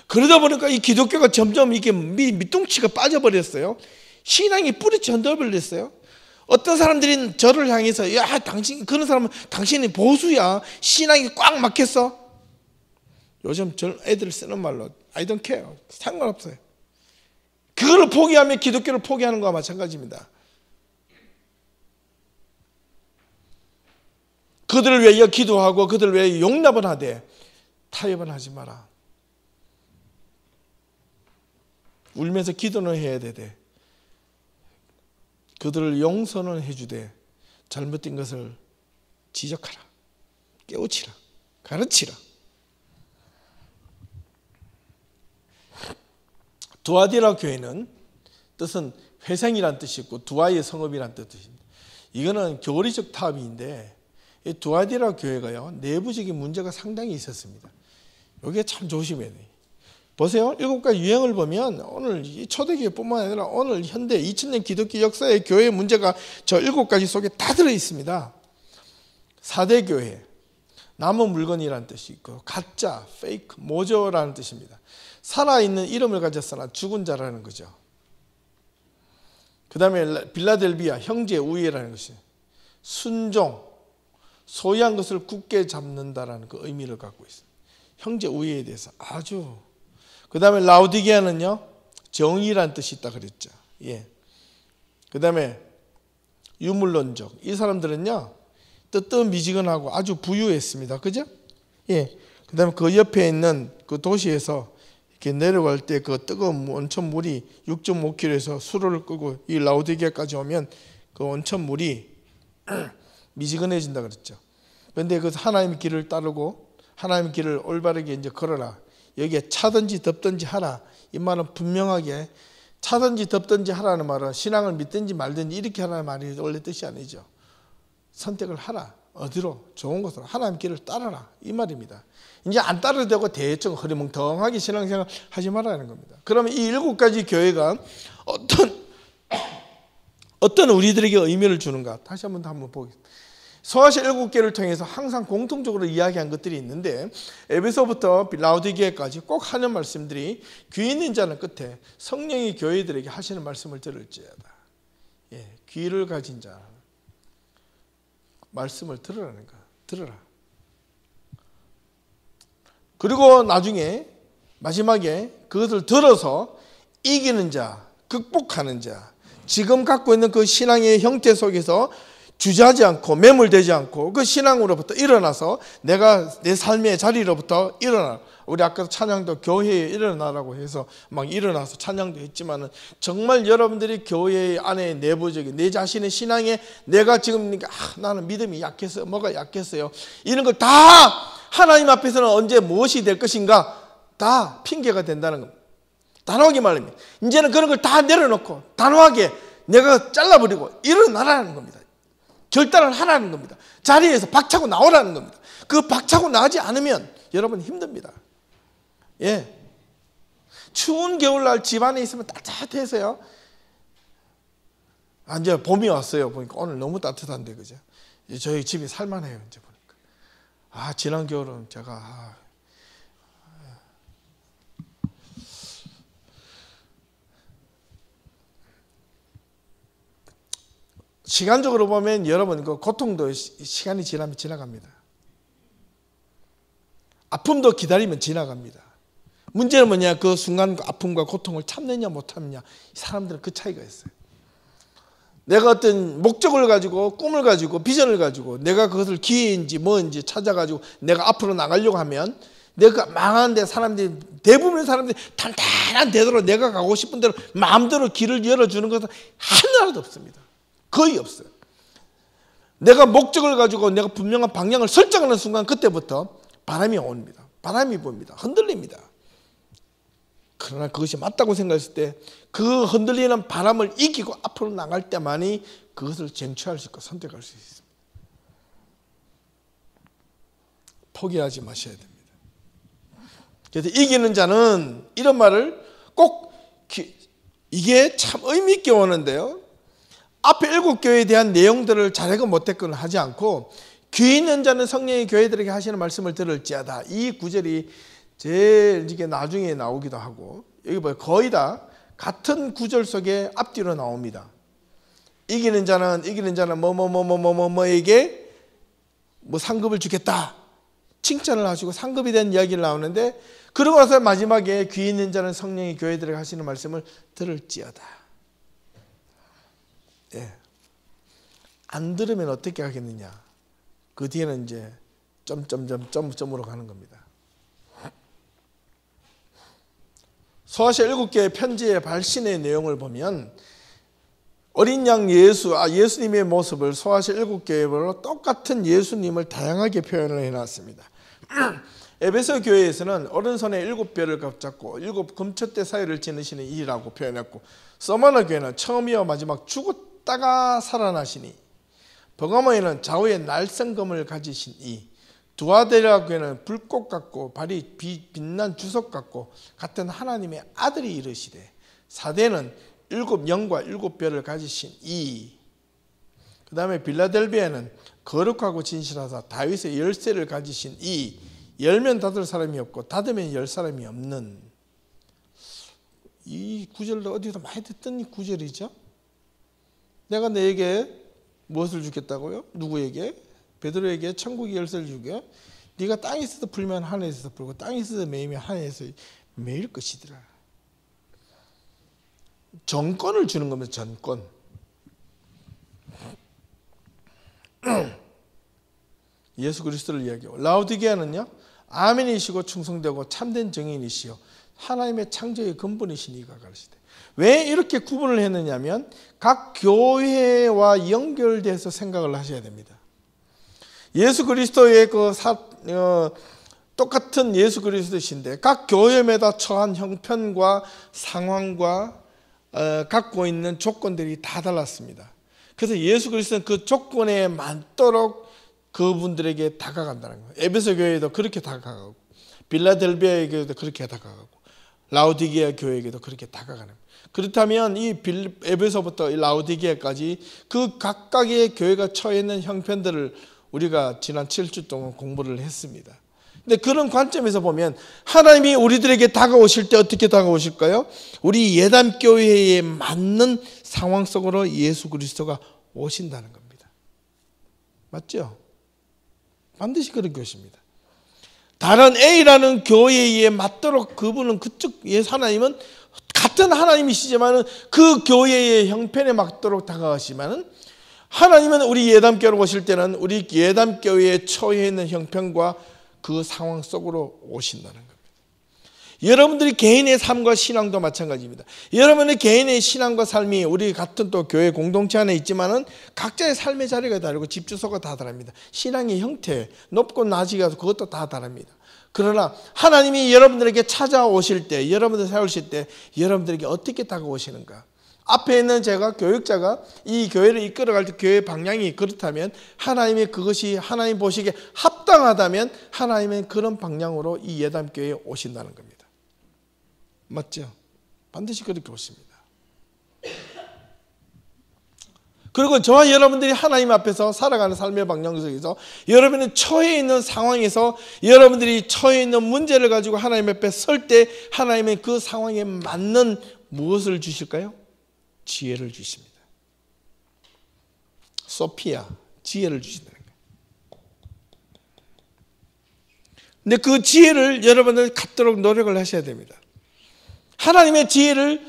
그러다 보니까 이 기독교가 점점 이게 밑둥치가 빠져버렸어요. 신앙이 뿌리치 흔들어버렸어요. 어떤 사람들이 저를 향해서 야 당신, 그런 사람은 당신이 보수야, 신앙이 꽉 막혔어. 요즘 애들 쓰는 말로 I don't care, 상관없어요. 그거를 포기하면 기독교를 포기하는 거와 마찬가지입니다. 그들을 위하여 기도하고 그들을 위하여 용납을 하되 타협은 하지 마라. 울면서 기도는 해야 되되 그들을 용서는 해주되 잘못된 것을 지적하라, 깨우치라, 가르치라. 두아디라 교회는 뜻은 회생이란 뜻이 있고 두아의 성읍이란 뜻입니다. 이거는 교리적 타협인데 이 두아디라 교회가요 내부적인 문제가 상당히 있었습니다. 여기에 참 조심해야 돼요. 보세요. 7가지 유형을 보면 오늘 초대교회뿐만 아니라 오늘 현대 2000년 기독교 역사의 교회 문제가 저 7가지 속에 다 들어있습니다. 4대 교회, 남은 물건이라는 뜻이 있고 가짜, 페이크, 모조라는 뜻입니다. 살아있는 이름을 가졌으나 죽은 자라는 거죠. 그 다음에 빌라델비아, 형제 우애라는 것이 순종, 소유한 것을 굳게 잡는다라는 그 의미를 갖고 있습니다. 형제 우애에 대해서 아주. 그 다음에 라우디게아는요 정의란 뜻이 있다 그랬죠. 예. 그 다음에 유물론적, 이 사람들은요 뜨뜻미지근하고 아주 부유했습니다. 그죠? 예. 그 다음에 그 옆에 있는 그 도시에서 이렇게 내려갈 때 그 뜨거운 온천 물이 6.5km에서 수로를 끄고 이 라우디게아까지 오면 그 온천 물이 미지근해진다 그랬죠. 그런데 그 하나님의 길을 따르고 하나님의 길을 올바르게 이제 걸어라. 여기에 차든지 덥든지 하라. 이 말은 분명하게 차든지 덥든지 하라는 말은 신앙을 믿든지 말든지 이렇게 하라는 말이 원래 뜻이 아니죠. 선택을 하라. 어디로? 좋은 곳으로. 하나님의 길을 따라라. 이 말입니다. 이제 안 따라도 되고 대충 허리멍텅하게 신앙생활 하지 말라는 겁니다. 그러면 이 7가지 교회가 어떤 우리들에게 의미를 주는가? 다시 한번 보겠습니다. 소아시 7개를 통해서 항상 공통적으로 이야기한 것들이 있는데 에베소부터 라우디게아까지 꼭 하는 말씀들이 귀 있는 자는 끝에 성령이 교회들에게 하시는 말씀을 들을지어다. 예, 귀를 가진 자 말씀을 들으라는 거. 들으라. 그리고 나중에 마지막에 그것을 들어서 이기는 자, 극복하는 자, 지금 갖고 있는 그 신앙의 형태 속에서 주저하지 않고 매몰되지 않고 그 신앙으로부터 일어나서 내가 내 삶의 자리로부터 일어나 우리 아까도 찬양도 교회에 일어나라고 해서 막 일어나서 찬양도 했지만은 정말 여러분들이 교회 안에 내부적인 내 자신의 신앙에 내가 지금 나는 믿음이 약했어요. 뭐가 약했어요. 이런 걸 다 하나님 앞에서는 언제 무엇이 될 것인가 다 핑계가 된다는 겁니다. 단호하게 말합니다. 이제는 그런 걸 다 내려놓고 단호하게 내가 잘라버리고 일어나라는 겁니다. 결단을 하라는 겁니다. 자리에서 박차고 나오라는 겁니다. 그 박차고 나가지 않으면 여러분 힘듭니다. 예. 추운 겨울날 집안에 있으면 따뜻해서요. 이제 봄이 왔어요. 보니까 오늘 너무 따뜻한데, 그죠? 저희 집이 살만해요. 이제 보니까. 지난 겨울은 제가, 시간적으로 보면 여러분 그 고통도 시간이 지나면 지나갑니다. 아픔도 기다리면 지나갑니다. 문제는 뭐냐? 그 순간 아픔과 고통을 참느냐 못 참느냐. 사람들은 그 차이가 있어요. 내가 어떤 목적을 가지고 꿈을 가지고 비전을 가지고 내가 그것을 기회인지 뭐인지 찾아가지고 내가 앞으로 나가려고 하면 내가 망하는데 사람들이 대부분의 사람들이 탄탄한 대로로 내가 가고 싶은 대로 마음대로 길을 열어주는 것은 하나도 없습니다. 거의 없어요. 내가 목적을 가지고 내가 분명한 방향을 설정하는 순간 그때부터 바람이 옵니다. 바람이 붑니다. 흔들립니다. 그러나 그것이 맞다고 생각했을 때 그 흔들리는 바람을 이기고 앞으로 나갈 때만이 그것을 쟁취할 수 있고 선택할 수 있습니다. 포기하지 마셔야 됩니다. 그래서 이기는 자는 이런 말을 꼭 이게 참 의미 있게 오는데요. 앞에 7교회에 대한 내용들을 잘하건 못했건 하지 않고 귀 있는 자는 성령이 교회들에게 하시는 말씀을 들을지어다. 이 구절이 제일 이게 나중에 나오기도 하고 여기 보여 거의 다 같은 구절 속에 앞뒤로 나옵니다. 이기는 자는 뭐에게 뭐 상급을 주겠다. 칭찬을 하시고 상급에 대한 이야기를 나오는데 그러고 나서 마지막에 귀 있는 자는 성령이 교회들에게 하시는 말씀을 들을지어다. 예. 안 들으면 어떻게 하겠느냐? 그 뒤에는 이제 점으로 가는 겁니다. 소아시아 7개의 편지의 발신의 내용을 보면 어린 양 예수님의 모습을 소아시아 7교회로 똑같은 예수님을 다양하게 표현을 해놨습니다. 에베소 교회에서는 오른손에 7뼈를 붙잡고 7 금초대 사이를 지니시는 이라고 표현했고 서머너 교회는 처음이와 마지막 죽었다가 살아나시니 버가모에는 좌우에 날성검을 가지신 이 두아데라 교회는 불꽃 같고 발이 빛난 주석 같고 같은 하나님의 아들이 이르시되 사대는 7 영과 7뼈를 가지신 이 그 다음에 빌라델비아는 거룩하고 진실하사 다윗의 열쇠를 가지신 이 열면 닫을 사람이 없고 닫으면 열 사람이 없는 이 구절도 어디서 많이 듣던 이 구절이죠. 내가 너에게 무엇을 주겠다고요? 누구에게? 베드로에게 천국의 열쇠를 주게. 네가 땅에 있어서 풀면 하늘에서 풀고 땅에 있어서 매이면 하늘에서 매일 것이더라. 정권을 주는 겁니다. 정권. 예수 그리스도를 이야기하고 라오디게아는요. 아멘이시고 충성되고 참된 증인이시요 하나님의 창조의 근본이신 이가 가르치되. 왜 이렇게 구분을 했느냐면 각 교회와 연결돼서 생각을 하셔야 됩니다. 예수 그리스도의 똑같은 예수 그리스도이신데 각 교회마다 처한 형편과 상황과 갖고 있는 조건들이 다 달랐습니다. 그래서 예수 그리스도는 그 조건에 맞도록 그분들에게 다가간다는 거예요. 에베소 교회에도 그렇게 다가가고 빌라델비아 교회도 그렇게 다가가고 라오디게아 교회에게도 그렇게 다가가는 거예요. 그렇다면 이 에베소부터 라오디게아까지 그 각각의 교회가 처해 있는 형편들을 우리가 지난 7주 동안 공부를 했습니다. 근데 그런 관점에서 보면 하나님이 우리들에게 다가오실 때 어떻게 다가오실까요? 우리 예담교회에 맞는 상황 속으로 예수 그리스도가 오신다는 겁니다. 맞죠? 반드시 그런 것입니다. 다른 A라는 교회에 맞도록 그분은 그쪽 하나님은 같은 하나님이시지만 그 교회의 형편에 맞도록 다가가시면 하나님은 우리 예담교회로 오실 때는 우리 예담교회에 처해 있는 형편과 그 상황 속으로 오신다는 겁니다. 여러분들이 개인의 삶과 신앙도 마찬가지입니다. 여러분의 개인의 신앙과 삶이 우리 같은 또 교회 공동체 안에 있지만은 각자의 삶의 자리가 다르고 집 주소가 다 다릅니다. 신앙의 형태, 높고 낮이 가서 그것도 다 다릅니다. 그러나 하나님이 여러분들에게 찾아오실 때, 여러분들 세우실 때 여러분들에게 어떻게 다가오시는가? 앞에 있는 제가 교육자가 이 교회를 이끌어갈 때 교회의 방향이 그렇다면 하나님이 그것이 하나님 보시기에 합당하다면 하나님은 그런 방향으로 이 예담교회에 오신다는 겁니다. 맞죠? 반드시 그렇게 오십니다. 그리고 저와 여러분들이 하나님 앞에서 살아가는 삶의 방향 속에서 여러분이 처해 있는 상황에서 여러분들이 처해 있는 문제를 가지고 하나님 앞에 설 때 하나님은 그 상황에 맞는 무엇을 주실까요? 지혜를 주십니다. 소피아, 지혜를 주신다는 거예요. 근데 그 지혜를 여러분들 갖도록 노력을 하셔야 됩니다. 하나님의 지혜를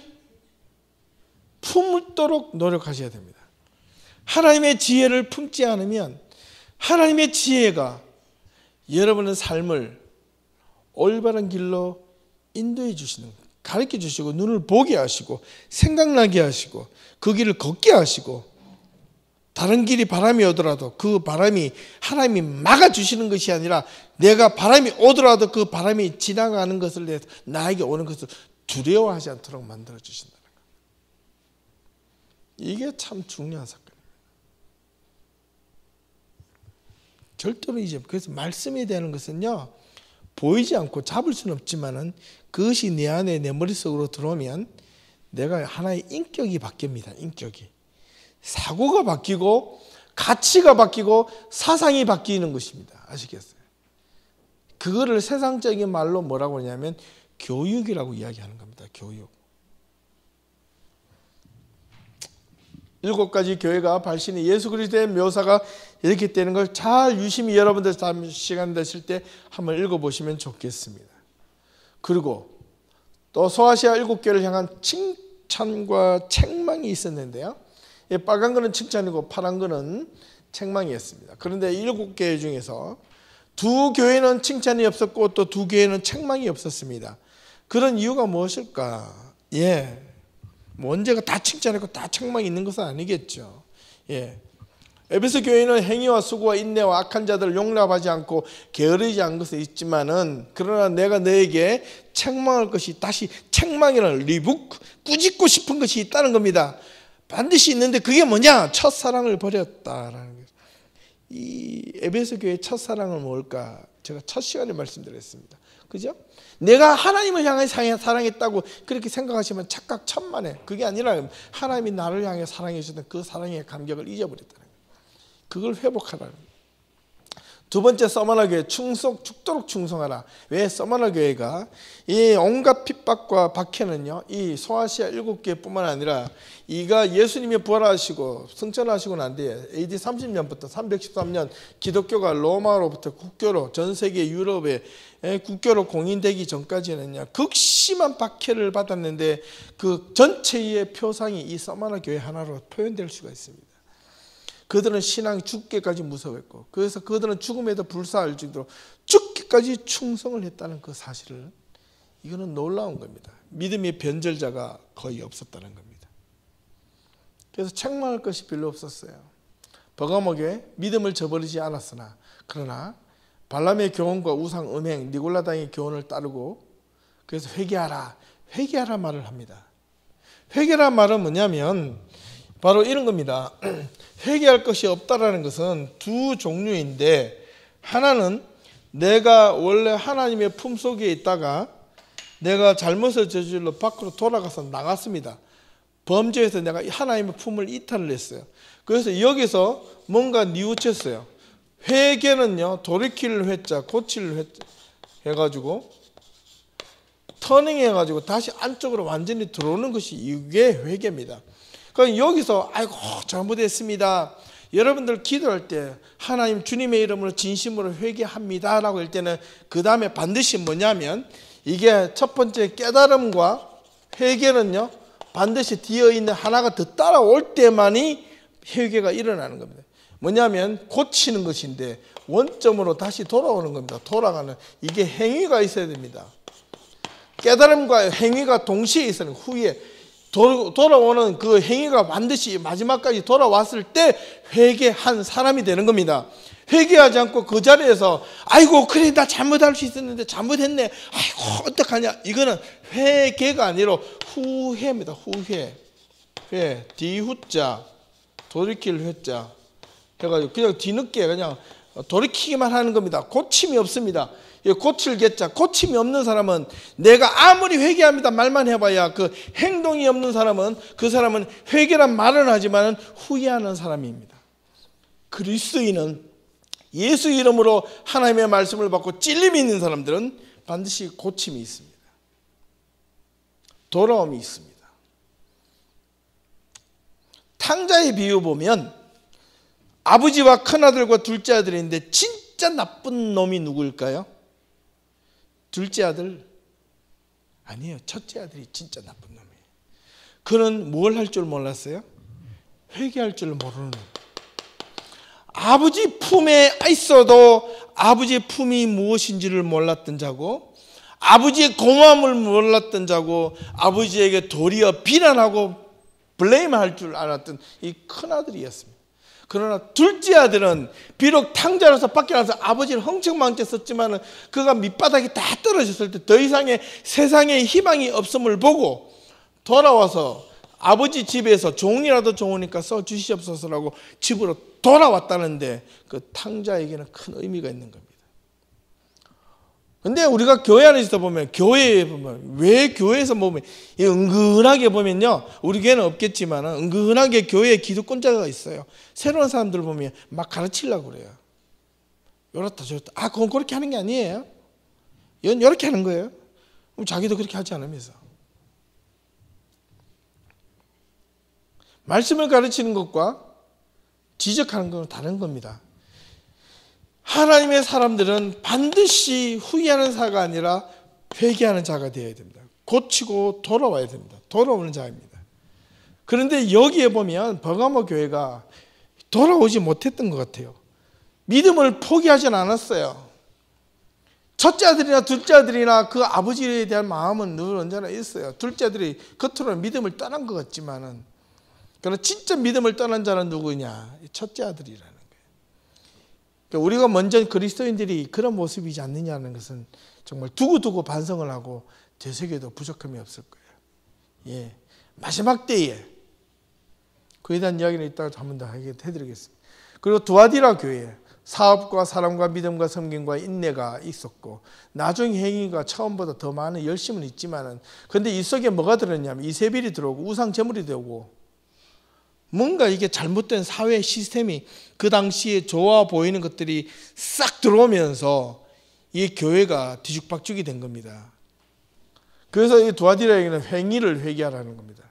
품도록 노력하셔야 됩니다. 하나님의 지혜를 품지 않으면 하나님의 지혜가 여러분의 삶을 올바른 길로 인도해 주시는 거예요. 가르쳐 주시고 눈을 보게 하시고 생각나게 하시고 그 길을 걷게 하시고 다른 길이 바람이 오더라도 그 바람이 하나님이 막아주시는 것이 아니라 내가 바람이 오더라도 그 바람이 지나가는 것을 대해서 나에게 오는 것을 두려워하지 않도록 만들어 주신다는 거예요. 이게 참 중요한 사건입니다. 절대로 이제 그래서 말씀에 대한 것은요 보이지 않고 잡을 수는 없지만은 그것이 내 안에 내 머릿속으로 들어오면 내가 하나의 인격이 바뀝니다. 인격이 사고가 바뀌고 가치가 바뀌고 사상이 바뀌는 것입니다. 아시겠어요? 그거를 세상적인 말로 뭐라고 하냐면 교육이라고 이야기하는 겁니다. 교육. 7가지 교회가 발신의 예수 그리스도의 묘사가 이렇게 되는 걸 잘 유심히 여러분들 시간 되실 때 한번 읽어보시면 좋겠습니다. 그리고 또 소아시아 7교회를 향한 칭찬과 책망이 있었는데요. 빨간 거는 칭찬이고 파란 거는 책망이었습니다. 그런데 7교회 중에서 2교회는 칭찬이 없었고 또 2교회는 책망이 없었습니다. 그런 이유가 무엇일까? 뭐 언제가 다 칭찬이고 다 책망이 있는 것은 아니겠죠. 에베소 교회는 행위와 수고와 인내와 악한 자들을 용납하지 않고 게으르지 않은 것은 있지만은 그러나 내가 너에게 책망할 것이 다시 책망이라는 리북 꾸짖고 싶은 것이 있다는 겁니다. 반드시 있는데 그게 뭐냐? 첫사랑을 버렸다라는 거예요. 이 에베소 교회의 첫사랑은 뭘까? 제가 첫 시간에 말씀드렸습니다. 그죠? 내가 하나님을 향해 사랑했다고 그렇게 생각하시면 착각 천만에. 그게 아니라 하나님이 나를 향해 사랑해 주셨던 그 사랑의 감격을 잊어버렸다는 거예요. 그걸 회복하라는 거예요. 두 번째, 서머나 교회 죽도록 충성하라. 왜 서머나 교회가 이 온갖 핍박과 박해는요, 이 소아시아 7교회뿐만 아니라 이가 예수님이 부활하시고 승천하시고 난 뒤에 AD 30년부터 313년 기독교가 로마로부터 국교로 전 세계 유럽에 국교로 공인되기 전까지는요 극심한 박해를 받았는데 그 전체의 표상이 이 서머나 교회 하나로 표현될 수가 있습니다. 그들은 신앙이 죽기까지 무서워했고 그래서 그들은 죽음에도 불사할 정도로 죽기까지 충성을 했다는 그 사실을, 이거는 놀라운 겁니다. 믿음의 변절자가 거의 없었다는 겁니다. 그래서 책망할 것이 별로 없었어요. 버가모교회 믿음을 저버리지 않았으나 그러나 발람의 교훈과 우상 음행 니골라당의 교훈을 따르고 그래서 회개하라 말을 합니다. 회개란 말은 뭐냐면 바로 이런 겁니다. 회개할 것이 없다라는 것은 두 종류인데, 하나는 내가 원래 하나님의 품속에 있다가 내가 잘못을 저질러 밖으로 돌아가서 나갔습니다. 범죄에서 내가 하나님의 품을 이탈을 했어요. 그래서 여기서 뭔가 뉘우쳤어요. 회개는요, 돌이킬 회자, 고칠 회자 해가지고 터닝 해가지고 다시 안쪽으로 완전히 들어오는 것이 이게 회개입니다. 그러니까 여기서 아이고 잘못했습니다. 여러분들 기도할 때 하나님 주님의 이름으로 진심으로 회개합니다 라고 할 때는 그 다음에 반드시 뭐냐면 이게 첫 번째 깨달음과 회개는요 반드시 뒤에 있는 하나가 더 따라올 때만이 회개가 일어나는 겁니다. 뭐냐면 고치는 것인데 원점으로 다시 돌아오는 겁니다. 돌아가는, 이게 행위가 있어야 됩니다. 깨달음과 행위가 동시에 있어요. 후에 돌아오는 그 행위가 반드시 마지막까지 돌아왔을 때 회개한 사람이 되는 겁니다. 회개하지 않고 그 자리에서 아이고 그래 나 잘못할 수 있었는데 잘못했네, 아이고 어떡하냐, 이거는 회개가 아니라 후회입니다. 후회. 회, 뒤후자, 돌이킬 회자 해가지고 그냥 뒤늦게 그냥 돌이키기만 하는 겁니다. 고침이 없습니다. 고칠 개자, 고침이 없는 사람은 내가 아무리 회개합니다 말만 해봐야 그 행동이 없는 사람은, 그 사람은 회개란 말은 하지만 후회하는 사람입니다. 그리스도인은 예수 이름으로 하나님의 말씀을 받고 찔림이 있는 사람들은 반드시 고침이 있습니다. 돌아옴이 있습니다. 탕자의 비유 보면 아버지와 큰아들과 둘째 아들이 있는데 진짜 나쁜 놈이 누구일까요? 둘째 아들? 아니에요. 첫째 아들이 진짜 나쁜 놈이에요. 그는 뭘 할 줄 몰랐어요? 회개할 줄 모르는 놈. 아버지 품에 있어도 아버지의 품이 무엇인지를 몰랐던 자고, 아버지의 고마움을 몰랐던 자고, 아버지에게 도리어 비난하고 블레임할 줄 알았던 이 큰아들이었습니다. 그러나 둘째 아들은 비록 탕자로서 밖에 나서 아버지를 흥청망청 썼지만 그가 밑바닥에 다 떨어졌을 때 더 이상의 세상에 희망이 없음을 보고 돌아와서 아버지 집에서 종이라도 좋으니까 써주시옵소서라고 집으로 돌아왔다는데 그 탕자에게는 큰 의미가 있는 겁니다. 근데 우리가 교회 안에서 보면, 교회에 보면, 왜 교회에서 보면, 은근하게 보면요, 우리 교회는 없겠지만 은근하게 교회에 기득권자가 있어요. 새로운 사람들 보면 막 가르치려고 그래요. 요렇다 저렇다. 아, 그건 그렇게 하는 게 아니에요. 이건 이렇게 하는 거예요. 그럼 자기도 그렇게 하지 않으면서. 말씀을 가르치는 것과 지적하는 건 다른 겁니다. 하나님의 사람들은 반드시 후회하는 자가 아니라 회개하는 자가 되어야 됩니다. 고치고 돌아와야 됩니다. 돌아오는 자입니다. 그런데 여기에 보면 버가모 교회가 돌아오지 못했던 것 같아요. 믿음을 포기하진 않았어요. 첫째 아들이나 둘째 아들이나 그 아버지에 대한 마음은 늘 언제나 있어요. 둘째 아들이 겉으로는 믿음을 떠난 것 같지만은, 그러나 진짜 믿음을 떠난 자는 누구냐? 첫째 아들이라는 거예요. 그러니까 우리가 먼저 그리스도인들이 그런 모습이지 않느냐는 것은 정말 두고두고 반성을 하고 되새겨도 부족함이 없을 거예요. 예, 마지막 때에 그에 대한 이야기는 이따가 한 번 더 해드리겠습니다. 그리고 두아디라 교회, 사업과 사랑과 믿음과 섬김과 인내가 있었고 나중에 행위가 처음보다 더 많은 열심은 있지만은, 근데 이 속에 뭐가 들었냐면 이세벨이 들어오고 우상 제물이 되고 뭔가 이게 잘못된 사회 시스템이 그 당시에 좋아 보이는 것들이 싹 들어오면서 이 교회가 뒤죽박죽이 된 겁니다. 그래서 이 두아디라에게는 행위를 회개하라는 겁니다.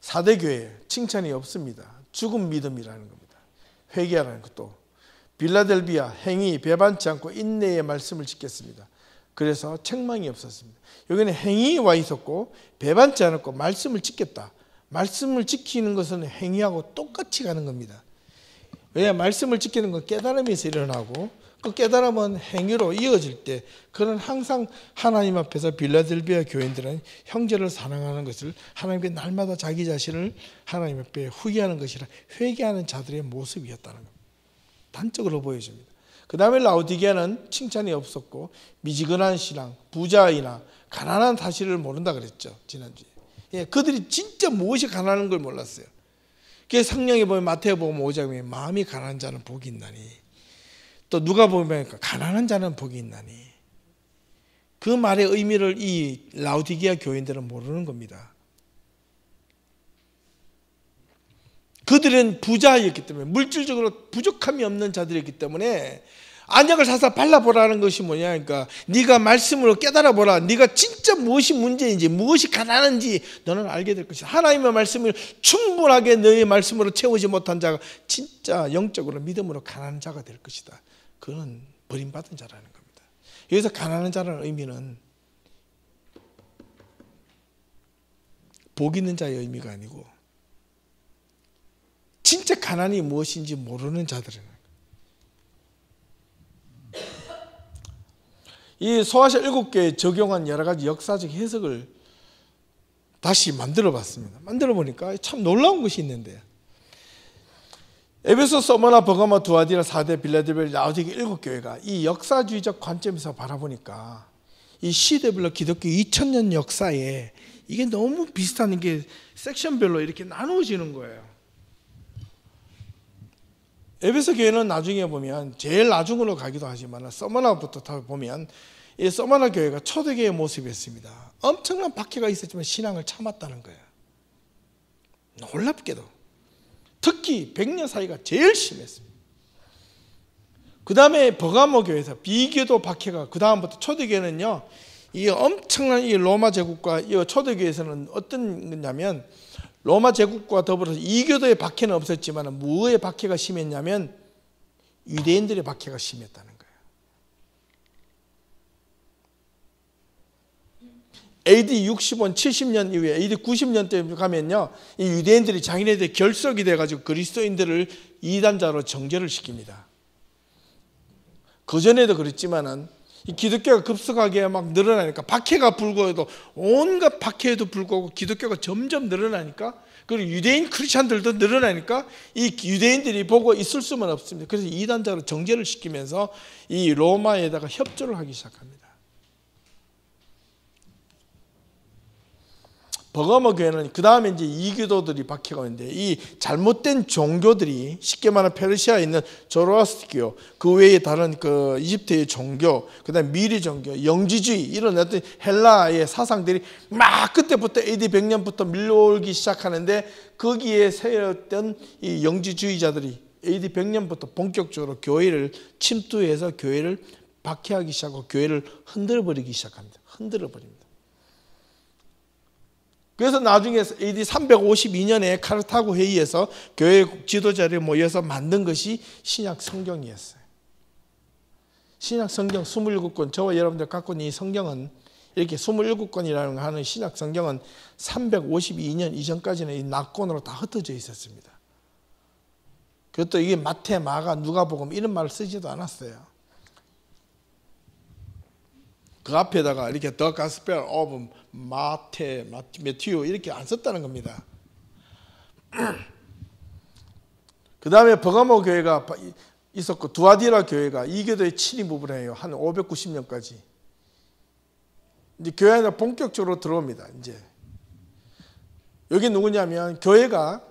4대 교회 칭찬이 없습니다. 죽은 믿음이라는 겁니다. 회개하라는 것도. 빌라델비아 행위 배반치 않고 인내의 말씀을 지켰습니다. 그래서 책망이 없었습니다. 여기는 행위에 와 있었고 배반치 않았고 말씀을 지켰다. 말씀을 지키는 것은 행위하고 똑같이 가는 겁니다. 왜? 말씀을 지키는 건 깨달음에서 일어나고 그 깨달음은 행위로 이어질 때, 그는 항상 하나님 앞에서 빌라델비아 교인들은 형제를 사랑하는 것을, 하나님께 날마다 자기 자신을 하나님 앞에 후회하는 것이라 회개하는 자들의 모습이었다는 겁니다. 단적으로 보여줍니다. 그 다음에 라오디게아는 칭찬이 없었고 미지근한 신앙, 부자이나 가난한 사실을 모른다 그랬죠, 지난주에. 예, 그들이 진짜 무엇이 가난한 걸 몰랐어요. 그래서 성경에 보면 마태복음 5장에 마음이 가난한 자는 복이 있나니, 또 누가 보면 가난한 자는 복이 있나니, 그 말의 의미를 이 라오디게아 교인들은 모르는 겁니다. 그들은 부자였기 때문에, 물질적으로 부족함이 없는 자들이었기 때문에 안약을 사서 발라보라는 것이 뭐냐, 그러니까 네가 말씀으로 깨달아보라. 네가 진짜 무엇이 문제인지, 무엇이 가난한지 너는 알게 될 것이다. 하나님의 말씀을 충분하게 너의 말씀으로 채우지 못한 자가 진짜 영적으로 믿음으로 가난한 자가 될 것이다. 그는 버림받은 자라는 겁니다. 여기서 가난한 자라는 의미는 복 있는 자의 의미가 아니고 진짜 가난이 무엇인지 모르는 자들은, 이 소아시아 7개에 적용한 여러 가지 역사적 해석을 다시 만들어 봤습니다. 만들어 보니까 참 놀라운 것이 있는데요. 에베소, 서머나, 버가모, 두아디라, 사데, 빌라델비아, 라오디게 7교회가 이 역사주의적 관점에서 바라보니까 이 시대별로 기독교 2000년 역사에 이게 너무 비슷한 게 섹션별로 이렇게 나누어지는 거예요. 에베소 교회는 나중에 보면 제일 나중으로 가기도 하지만 서머나부터 보면 이 서머나 교회가 초대교회의 모습이었습니다. 엄청난 박해가 있었지만 신앙을 참았다는 거예요. 놀랍게도 특히 백녀 사이가 제일 심했습니다. 그 다음에 버가모 교회에서 비교도 박해가 그 다음부터 초대교회는요, 이 엄청난 이 로마 제국과 이 초대교회에서는 어떤 거냐면 로마 제국과 더불어서 이교도의 박해는 없었지만 무엇의 박해가 심했냐면 유대인들의 박해가 심했다는 거예요. AD 60년, 70년 이후에 AD 90년 때 가면요, 이 유대인들이 자기네들 결석이 돼가지고 그리스도인들을 이단자로 정죄를 시킵니다. 그전에도 그랬지만은 이 기독교가 급속하게 막 늘어나니까 박해가 불고해도 온갖 박해에도 불구하고 기독교가 점점 늘어나니까 그리고 유대인 크리스찬들도 늘어나니까 이 유대인들이 보고 있을 수만 없습니다. 그래서 이단자로 정죄를 시키면서 이 로마에다가 협조를 하기 시작합니다. 버가모 교회는 그 다음에 이제 이교도들이 박해가 오는데 이 잘못된 종교들이 쉽게 말하면 페르시아에 있는 조로아스트교, 그 외에 다른 그 이집트의 종교, 그다음에 미리 종교, 영지주의 이런 어떤 헬라의 사상들이 막 그때부터 AD 100년부터 밀려오기 시작하는데 거기에 세웠던 이 영지주의자들이 AD 100년부터 본격적으로 교회를 침투해서 교회를 박해하기 시작하고 교회를 흔들어버리기 시작합니다. 흔들어버립니다. 그래서 나중에 AD 352년에 카르타고 회의에서 교회 지도자들이 모여서 만든 것이 신약 성경이었어요. 신약 성경 27권, 저와 여러분들 갖고 있는 이 성경은 이렇게 27권이라는 하는 신약 성경은 352년 이전까지는 이 낙권으로 다 흩어져 있었습니다. 그것도 이게 마태, 마가, 누가복음 이런 말을 쓰지도 않았어요. 그 앞에다가 이렇게 The Gospel of 마태, 매튜 이렇게 안 썼다는 겁니다. 그 다음에 버가모 교회가 있었고 두아디라 교회가 이교도에 침입을 해요. 한 590년까지. 이제 교회 안에 본격적으로 들어옵니다. 이제 여기 누구냐면 교회가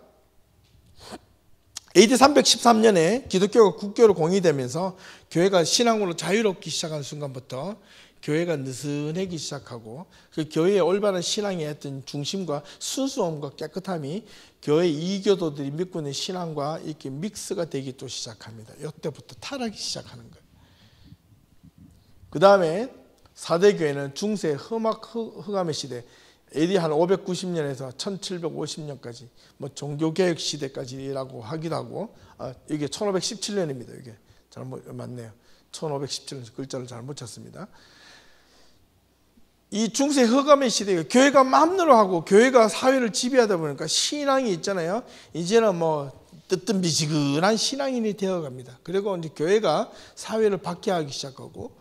AD 313년에 기독교가 국교로 공의되면서 교회가 신앙으로 자유롭기 시작한 순간부터 교회가 느슨해지기 시작하고 그 교회의 올바른 신앙의 어떤 중심과 순수함과 깨끗함이 교회 이교도들이 믿고 있는 신앙과 이렇게 믹스가 되기 또 시작합니다. 이때부터 타락이 시작하는 거예요. 그 다음에 4대 교회는 중세 흑암의 시대 AD 한 590년에서 1750년까지 뭐 종교개혁 시대까지라고 하기도 하고 이게 1517년입니다. 이게 잘못 맞네요. 1517년 글자를 잘못 쳤습니다. 이 중세 흑암의 시대가 교회가 마음대로 하고 교회가 사회를 지배하다 보니까 신앙이 있잖아요. 이제는 뭐 뜨뜻미지근한 신앙인이 되어갑니다. 그리고 이제 교회가 사회를 박해하기 시작하고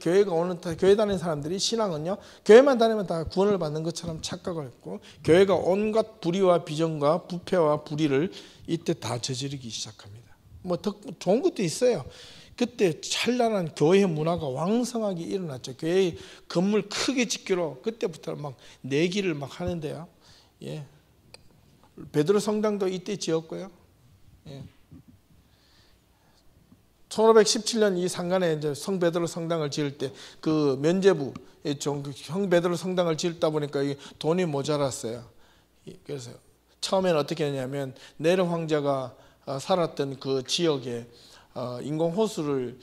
교회가 오는 교회 다니는 사람들이 신앙은요 교회만 다니면 다 구원을 받는 것처럼 착각을 했고 교회가 온갖 불의와 비전과 부패와 불의를 이때 다 저지르기 시작합니다. 뭐 더 좋은 것도 있어요. 그때 찬란한 교회 문화가 왕성하게 일어났죠. 교회 건물 크게 짓기로 그때부터 막 내기를 막 하는데요. 예. 베드로 성당도 이때 지었고요. 예. 1517년 이 상간에 이제 성 베드로 성당을 지을 때 그 면제부 성 베드로 성당을 지었다 보니까 돈이 모자랐어요. 그래서 처음에는 어떻게 했냐면 네로 황제가 살았던 그 지역에 인공 호수를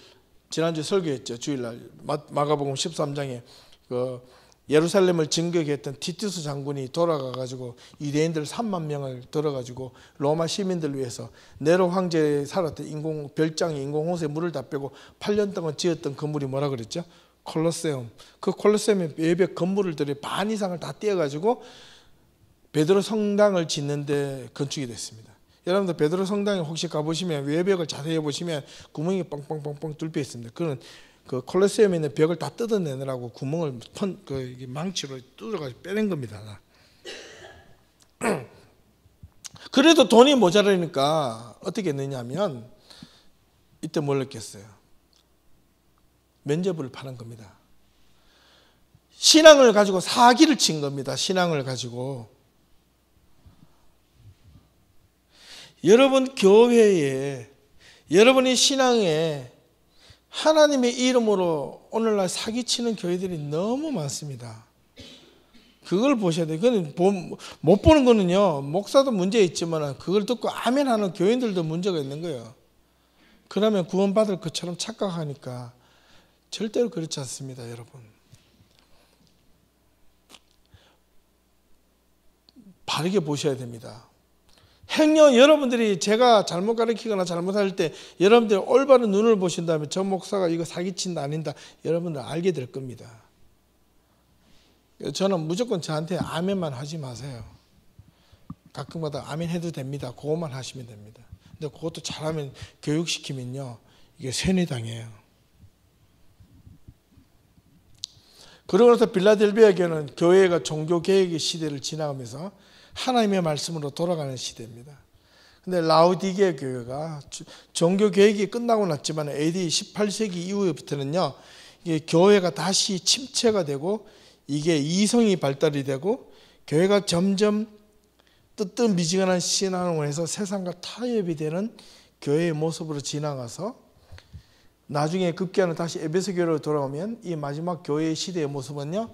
지난주에 설교했죠. 주일날 마가복음 13장에 그 예루살렘을 진격했던 티투스 장군이 돌아가가지고 유대인들 3만 명을 들어가지고 로마 시민들을 위해서 네로 황제에 살았던 별장에 인공호수에 물을 다 빼고 8년 동안 지었던 건물이 뭐라 그랬죠? 콜로세움. 그 콜로세움의 예배 건물들이 반 이상을 다 떼어가지고 베드로 성당을 짓는데 건축이 됐습니다. 여러분들 베드로 성당에 혹시 가보시면 외벽을 자세히 보시면 구멍이 뻥뻥뻥뻥 뚫려 있습니다. 그건 그 콜로세움에 있는 벽을 다 뜯어내느라고 구멍을 그 망치로 뚫어가지고 빼낸 겁니다. 그래도 돈이 모자라니까 어떻게 했느냐면 이때 뭘 느꼈어요? 면죄부를 파는 겁니다. 신앙을 가지고 사기를 친 겁니다. 신앙을 가지고. 여러분 교회에, 여러분의 신앙에 하나님의 이름으로 오늘날 사기치는 교회들이 너무 많습니다. 그걸 보셔야 돼요. 그건 못 보는 거는요, 목사도 문제 있지만 그걸 듣고 아멘 하는 교인들도 문제가 있는 거예요. 그러면 구원받을 것처럼 착각하니까 절대로 그렇지 않습니다, 여러분. 바르게 보셔야 됩니다. 행여 여러분들이 제가 잘못 가르치거나 잘못할 때 여러분들이 올바른 눈을 보신다면 저 목사가 이거 사기친다 아닌다 여러분들 알게 될 겁니다. 저는 무조건 저한테 아멘만 하지 마세요. 가끔가다 아멘 해도 됩니다. 그것만 하시면 됩니다. 근데 그것도 잘하면 교육시키면요 이게 세뇌당해요. 그러고 나서 빌라델비아 교회는 교회가 종교개혁의 시대를 지나가면서 하나님의 말씀으로 돌아가는 시대입니다. 근데 라우디게 교회가 종교개혁이 끝나고 났지만 AD 18세기 이후부터는요 이게 교회가 다시 침체가 되고 이게 이성이 발달이 되고 교회가 점점 뜨뜻미지근한 신앙을 해서 세상과 타협이 되는 교회의 모습으로 지나가서 나중에 급기야는 다시 에베소 교회로 돌아오면 이 마지막 교회의 시대의 모습은요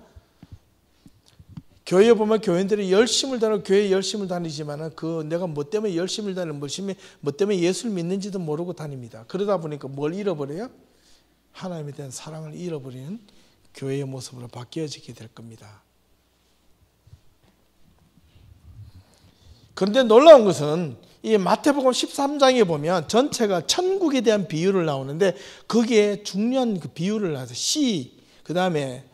교회에 보면 교인들이 열심을 다니고 교회에 열심을 다니지만 그 내가 뭐 때문에 열심을 다니는 뭐 때문에 예수를 믿는지도 모르고 다닙니다. 그러다 보니까 뭘 잃어버려요? 하나님에 대한 사랑을 잃어버리는 교회의 모습으로 바뀌어지게 될 겁니다. 그런데 놀라운 것은 이 마태복음 13장에 보면 전체가 천국에 대한 비유를 나오는데 거기에 중요한 그 비유를 나와서 그 다음에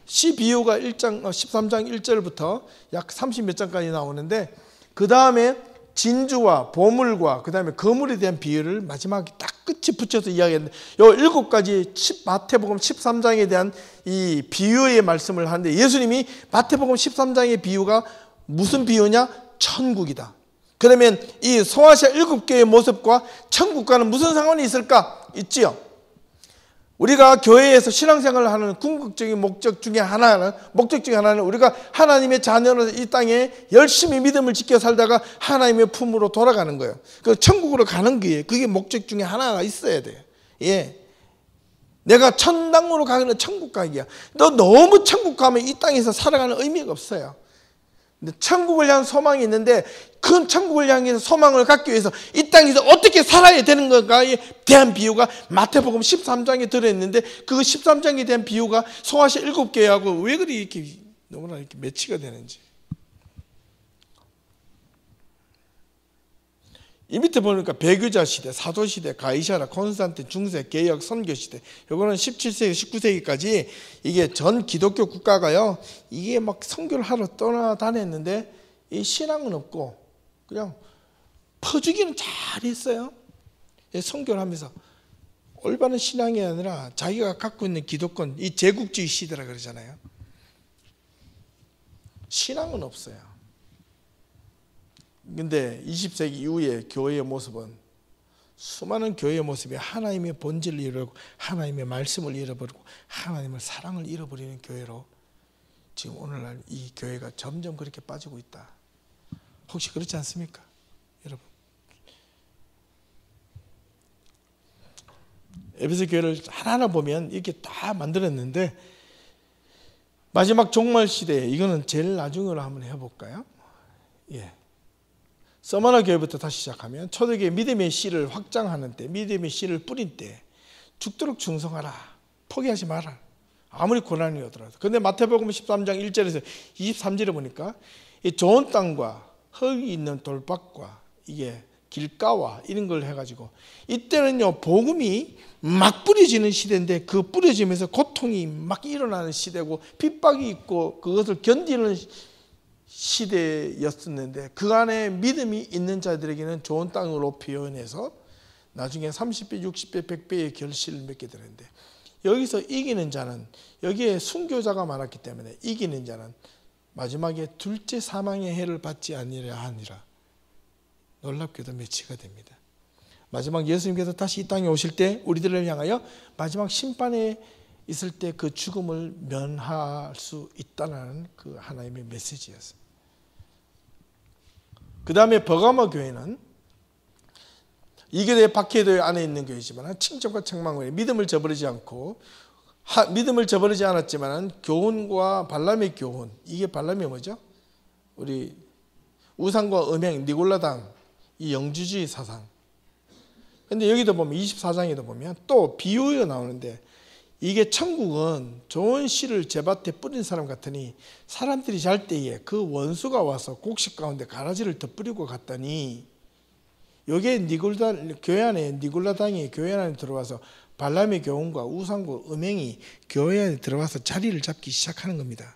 시 비유가 13장 1절부터 약 30몇 장까지 나오는데 그 다음에 진주와 보물과 그 다음에 거물에 대한 비유를 마지막에 딱 끝이 붙여서 이야기했는데 이 7가지 마태복음 13장에 대한 이 비유의 말씀을 하는데 예수님이 마태복음 13장의 비유가 무슨 비유냐? 천국이다. 그러면 이 소아시아 7개의 모습과 천국과는 무슨 상관이 있을까? 있지요. 우리가 교회에서 신앙생활을 하는 궁극적인 목적 중에 하나는 우리가 하나님의 자녀로 이 땅에 열심히 믿음을 지켜 살다가 하나님의 품으로 돌아가는 거예요. 그 천국으로 가는 거예요. 그게 목적 중에 하나가 있어야 돼요. 예. 내가 천당으로 가는 천국 가기야. 너 너무 천국 가면 이 땅에서 살아가는 의미가 없어요. 근데 천국을 향한 소망이 있는데 그 천국을 향해서 소망을 갖기 위해서 이 땅에서 어떻게 살아야 되는 건가에 대한 비유가 마태복음 13장에 들어있는데 그 13장에 대한 비유가 소아시아 7개하고 왜 그리 이렇게 너무나 이렇게 매치가 되는지. 이 밑에 보니까 배교자 시대, 사도 시대, 가이사라, 콘스탄틴 중세, 개혁, 선교 시대. 요거는 17세기, 19세기까지 이게 전 기독교 국가가요. 이게 막 선교를 하러 떠나다녔는데 이 신앙은 없고 그냥 퍼주기는 잘했어요. 선교를 하면서 올바른 신앙이 아니라 자기가 갖고 있는 기독권, 이 제국주의 시대라 그러잖아요. 신앙은 없어요. 근데 20세기 이후의 교회의 모습은 수많은 교회의 모습이 하나님의 본질을 잃어버리고 하나님의 말씀을 잃어버리고 하나님의 사랑을 잃어버리는 교회로 지금 오늘날 이 교회가 점점 그렇게 빠지고 있다. 혹시 그렇지 않습니까? 여러분, 에베소 교회를 하나하나 보면 이렇게 다 만들었는데 마지막 종말 시대에 이거는 제일 나중으로 한번 해볼까요? 예. 서머나 교회부터 다시 시작하면 초대교회 믿음의 씨를 확장하는 때, 믿음의 씨를 뿌린 때 죽도록 충성하라, 포기하지 마라, 아무리 고난이 오더라도. 그런데 마태복음 13장 1절에서 23절에 보니까 이 좋은 땅과 흙이 있는 돌밭과 이게 길가와 이런 걸 해가지고 이때는요 복음이 막 뿌려지는 시대인데 그 뿌려지면서 고통이 막 일어나는 시대고 핍박이 있고 그것을 견디는 시대였었는데 그 안에 믿음이 있는 자들에게는 좋은 땅으로 표현해서 나중에 30배, 60배, 100배의 결실을 맺게 되는데 여기서 이기는 자는, 여기에 순교자가 많았기 때문에 이기는 자는 마지막에 둘째 사망의 해를 받지 아니라 하니라. 놀랍게도 매치가 됩니다. 마지막 예수님께서 다시 이 땅에 오실 때 우리들을 향하여 마지막 심판에 있을 때 그 죽음을 면할 수 있다는 그 하나님의 메시지였습니다. 그 다음에 버가모 교회는 이 교회 박해도에 안에 있는 교회지만 칭찬과 책망을 믿음을 저버리지 않고, 믿음을 저버리지 않았지만 교훈과 발람의 교훈, 이게 발람이 뭐죠? 우리 우상과 음행, 니골라당, 이 영주주의 사상. 근데 여기도 보면 24장에도 보면 또 비유가 나오는데, 이게 천국은 좋은 씨를 제밭에 뿌린 사람 같으니 사람들이 잘 때에 그 원수가 와서 곡식 가운데 가라지를 덧뿌리고 갔더니, 여기에 교회 안에 니골라당이 교회 안에 들어와서 발람의 교훈과 우상과 음행이 교회 안에 들어와서 자리를 잡기 시작하는 겁니다.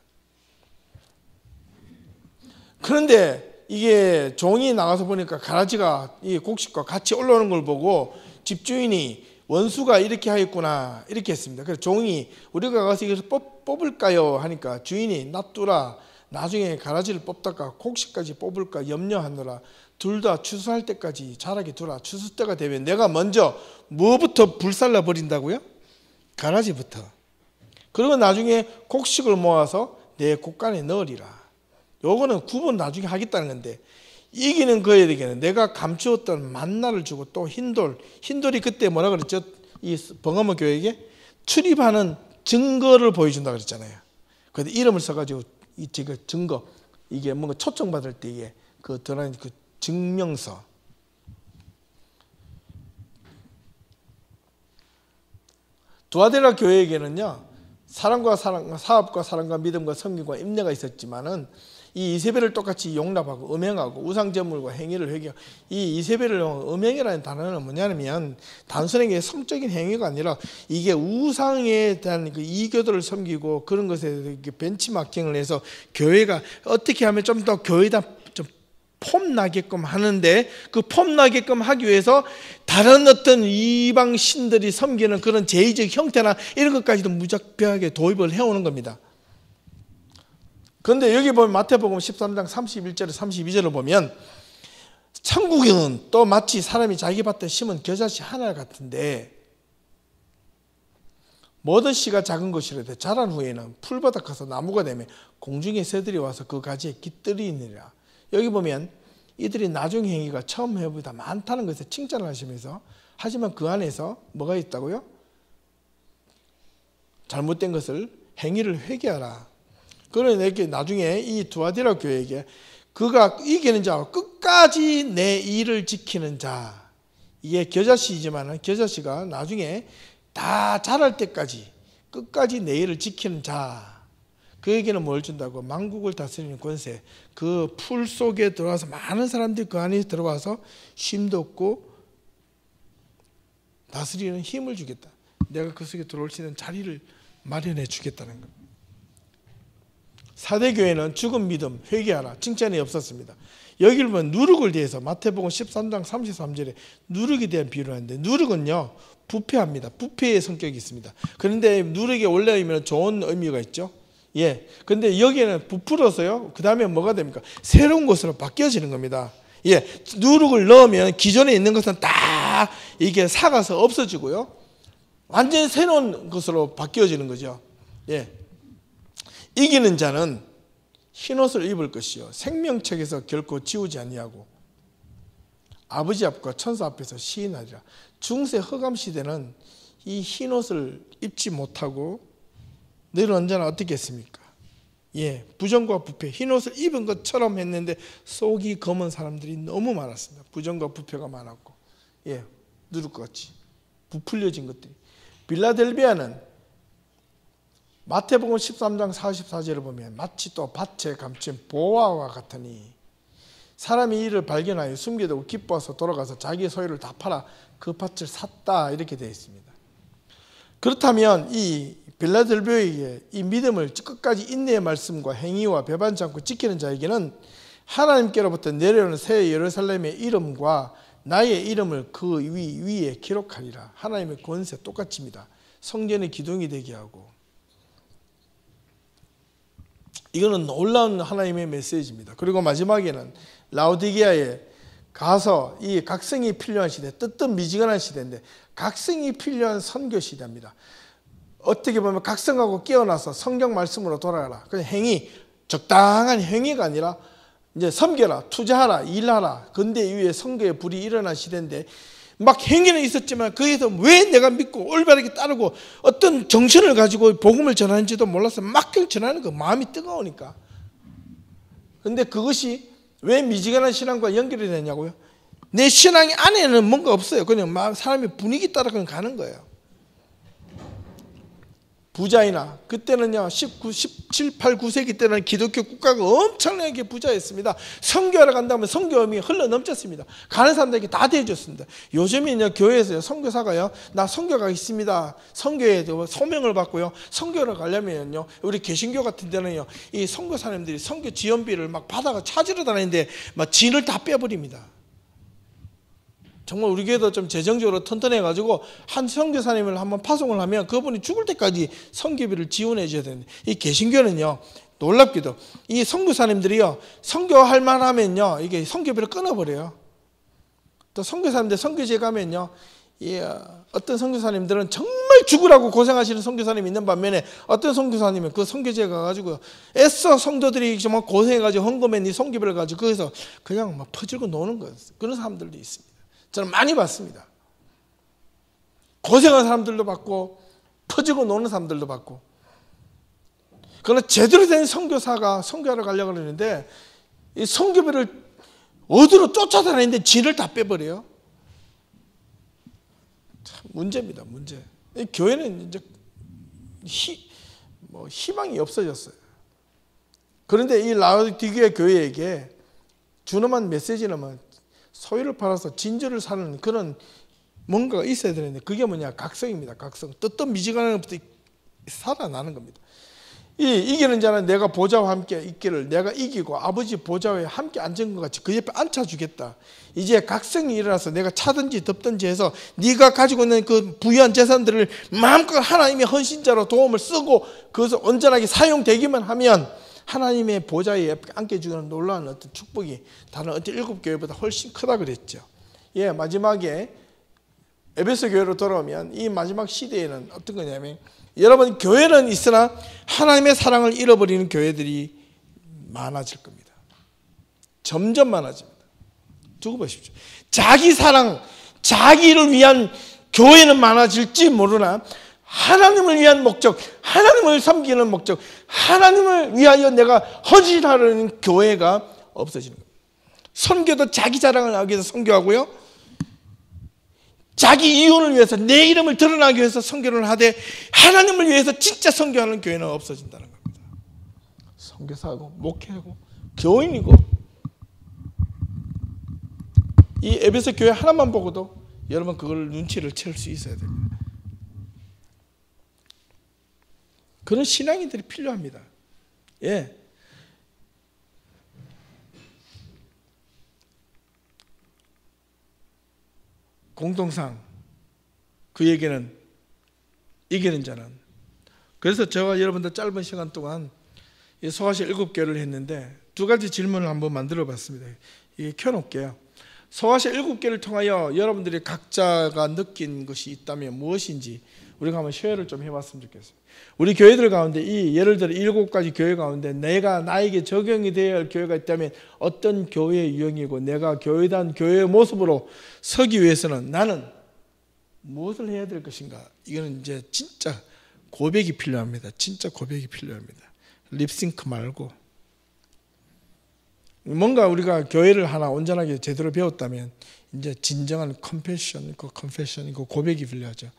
그런데 이게 종이 나가서 보니까 가라지가 이 곡식과 같이 올라오는 걸 보고 집주인이 원수가 이렇게 하였구나 이렇게 했습니다. 그래서 종이 우리가 가서 이것을 뽑을까요 하니까 주인이 놔두라, 나중에 가라지를 뽑다가 곡식까지 뽑을까 염려하느라 둘 다 추수할 때까지 자라게 두라. 추수 때가 되면 내가 먼저 뭐부터 불살라 버린다고요? 가라지부터. 그리고 나중에 곡식을 모아서 내 곡간에 넣으리라. 요거는 구분 나중에 하겠다는 건데, 이기는 거에게는 내가 감추었던 만나를 주고 또 흰돌이 그때 뭐라 그랬죠? 이 버가모 교회에게 출입하는 증거를 보여준다 그랬잖아요. 그런데 이름을 써가지고 이 증거, 이게 뭔가 초청받을 때에 그 드러나는 그 증명서. 두아데라 교회에게는요, 사랑과 사업과 사랑과 믿음과 섬김과 인내가 있었지만은 이 이세벨을 똑같이 용납하고 음행하고 우상제물과 행위를 회개하고, 이 이세벨을 음행이라는 단어는 뭐냐면 단순하게 성적인 행위가 아니라 이게 우상에 대한 그 이교도를 섬기고 그런 것에 벤치마킹을 해서 교회가 어떻게 하면 좀 더 교회다 좀 폼나게끔 하는데, 그 폼나게끔 하기 위해서 다른 어떤 이방 신들이 섬기는 그런 제의적 형태나 이런 것까지도 무작별하게 도입을 해오는 겁니다. 그런데 여기 보면 마태복음 13장 31절에 32절을 보면 천국은 또 마치 사람이 자기 밭에 심은 겨자씨 하나 같은데, 모든 씨가 작은 것이라도 자란 후에는 풀보다 커서 나무가 되며 공중의 새들이 와서 그 가지에 깃들이니라. 여기 보면 이들이 나중 행위가 처음 해보다 많다는 것에 칭찬을 하시면서, 하지만 그 안에서 뭐가 있다고요? 잘못된 것을 행위를 회개하라. 그러니 이렇게 나중에 이 두아디라 교회에게 그가 이기는 자와 끝까지 내 일을 지키는 자, 이게 겨자씨이지만 겨자씨가 나중에 다 자랄 때까지 끝까지 내 일을 지키는 자, 그에게는 뭘 준다고? 만국을 다스리는 권세. 그 풀 속에 들어와서 많은 사람들이 그 안에 들어와서 쉼도 없고 다스리는 힘을 주겠다. 내가 그 속에 들어올 수 있는 자리를 마련해 주겠다는 겁니다. 사대교회는 죽은 믿음, 회개하라, 칭찬이 없었습니다. 여기를 보면 누룩을 대해서 마태복음 13장 33절에 누룩에 대한 비유를 하는데, 누룩은요 부패합니다. 부패의 성격이 있습니다. 그런데 누룩의 원래 의미는 좋은 의미가 있죠. 예. 근데 여기에는 부풀어서요, 그 다음에 뭐가 됩니까? 새로운 것으로 바뀌어지는 겁니다. 예. 누룩을 넣으면 기존에 있는 것은 다 이게 사가서 없어지고요, 완전히 새로운 것으로 바뀌어지는 거죠. 예. 이기는 자는 흰옷을 입을 것이요 생명책에서 결코 지우지 아니하고 아버지 앞과 천사 앞에서 시인하리라. 중세 허감 시대는 이 흰옷을 입지 못하고 늘 언제나 어떻게 했습니까? 예, 부정과 부패, 흰옷을 입은 것처럼 했는데 속이 검은 사람들이 너무 많았습니다. 부정과 부패가 많았고, 예, 누룩같이 부풀려진 것들이. 빌라델비아는 마태복음 13장 44절을 보면 마치 또 밭에 감춘 보화와 같으니 사람이 이를 발견하여 숨기두고 기뻐서 돌아가서 자기의 소유를 다 팔아 그 밭을 샀다, 이렇게 되어 있습니다. 그렇다면 이 빌라델비아에게 이 믿음을 끝까지 인내의 말씀과 행위와 배반치 않고 지키는 자에게는 하나님께로부터 내려오는 새 예루살렘의 이름과 나의 이름을 그 위에 기록하리라. 하나님의 권세 똑같습니다. 성전의 기둥이 되게 하고. 이거는 놀라운 하나님의 메시지입니다. 그리고 마지막에는 라오디게아에 가서 이 각성이 필요한 시대, 뜨뜻미지근한 시대인데 각성이 필요한 선교 시대입니다. 어떻게 보면 각성하고 깨어나서 성경 말씀으로 돌아가라. 그냥 행위, 적당한 행위가 아니라 이제 섬겨라, 투자하라, 일하라. 근대 이후에 선교의 불이 일어난 시대인데 막 행위는 있었지만 거기에서 왜 내가 믿고 올바르게 따르고 어떤 정신을 가지고 복음을 전하는지도 몰라서 막 전하는 거 마음이 뜨거우니까. 근데 그것이 왜 미지근한 신앙과 연결이 되냐고요? 내 신앙 안에는 뭔가 없어요. 그냥 사람의 분위기 따라 그냥 가는 거예요. 부자이나 그때는요 17, 8, 9세기 때는 기독교 국가가 엄청나게 부자였습니다. 선교하러 간다면 선교음이 흘러 넘쳤습니다. 가는 사람들에게 다 대해줬습니다. 요즘에는요 교회에서요 선교사가요 나 선교 가겠습니다. 선교에 소명을 받고요 선교를 가려면요 우리 개신교 같은 데는요 이 선교사님들이 선교 지원비를 막 받아가 찾으러 다니는데 막 진을 다 빼버립니다. 정말 우리 교회도 좀 재정적으로 튼튼해가지고 한 선교사님을 한번 파송을 하면 그분이 죽을 때까지 선교비를 지원해 줘야 되는데 이 개신교는요 놀랍게도 이 선교사님들이요 선교할 만하면요 이게 선교비를 끊어버려요. 또 선교사님들 선교지에 가면요 어떤 선교사님들은 정말 죽으라고 고생하시는 선교사님이 있는 반면에 어떤 선교사님은 그 선교지에 가가지고 애써 성도들이 정말 고생해가지고 헌금에 이 선교비를 가지고 거기서 그냥 막 퍼질고 노는 거예요. 그런 사람들도 있습니다. 저는 많이 봤습니다. 고생한 사람들도 봤고 퍼지고 노는 사람들도 봤고. 그러나 제대로 된 선교사가 선교하러 가려고 그러는데 이 선교비를 어디로 쫓아다니는데 진을 다 빼버려요. 참 문제입니다. 문제. 이 교회는 이제 희망이 없어졌어요. 그런데 이 라오디게아 교회에게 준엄한 메시지는 뭐 소유를 팔아서 진주를 사는 그런 뭔가가 있어야 되는데 그게 뭐냐 각성입니다. 각성. 뜨뜻미지근한 것부터 살아나는 겁니다. 이기는 자는 내가 보좌와 함께 있기를 내가 이기고 아버지 보좌에 함께 앉은 것 같이 그 옆에 앉혀주겠다. 이제 각성이 일어나서 내가 차든지 덮든지 해서 네가 가지고 있는 그 부유한 재산들을 마음껏 하나님의 헌신자로 도움을 쓰고 그것을 온전하게 사용되기만 하면 하나님의 보좌에 안겨주는 놀라운 어떤 축복이 다른 어떤 7교회보다 훨씬 크다 그랬죠. 마지막에 에베소 교회로 돌아오면 이 마지막 시대에는 어떤 거냐면 여러분 교회는 있으나 하나님의 사랑을 잃어버리는 교회들이 많아질 겁니다. 점점 많아집니다. 두고 보십시오. 자기 사랑, 자기를 위한 교회는 많아질지 모르나 하나님을 위한 목적, 하나님을 섬기는 목적, 하나님을 위하여 내가 헌신하려는 교회가 없어지는 겁니다. 선교도 자기 자랑을 하기 위해서 선교하고요. 자기 이윤을 위해서 내 이름을 드러나기 위해서 선교를 하되 하나님을 위해서 진짜 선교하는 교회는 없어진다는 겁니다. 선교사하고 목회하고 교인이고 이 에베소 교회 하나만 보고도 여러분 그걸 눈치를 챌 수 있어야 됩니다. 그런 신앙인들이 필요합니다. 공동상 그에게는 이기는 자는. 그래서 제가 여러분들 짧은 시간 동안 소아시 7개를 했는데 두 가지 질문을 한번 만들어 봤습니다. 이게 켜놓을게요. 소아시 7개를 통하여 여러분들이 각자가 느낀 것이 있다면 무엇인지 우리가 한번 쉐어를 좀 해봤으면 좋겠어요. 우리 교회들 가운데 예를 들어 7가지 교회 가운데 나에게 적용이 되어야 할 교회가 있다면 어떤 교회의 유형이고 내가 교회단 교회의 모습으로 서기 위해서는 나는 무엇을 해야 될 것인가. 이거는 이제 진짜 고백이 필요합니다. 진짜 고백이 필요합니다. 립싱크 말고 뭔가 우리가 교회를 하나 온전하게 제대로 배웠다면 이제 진정한 컨페션이고 고백이 필요하죠.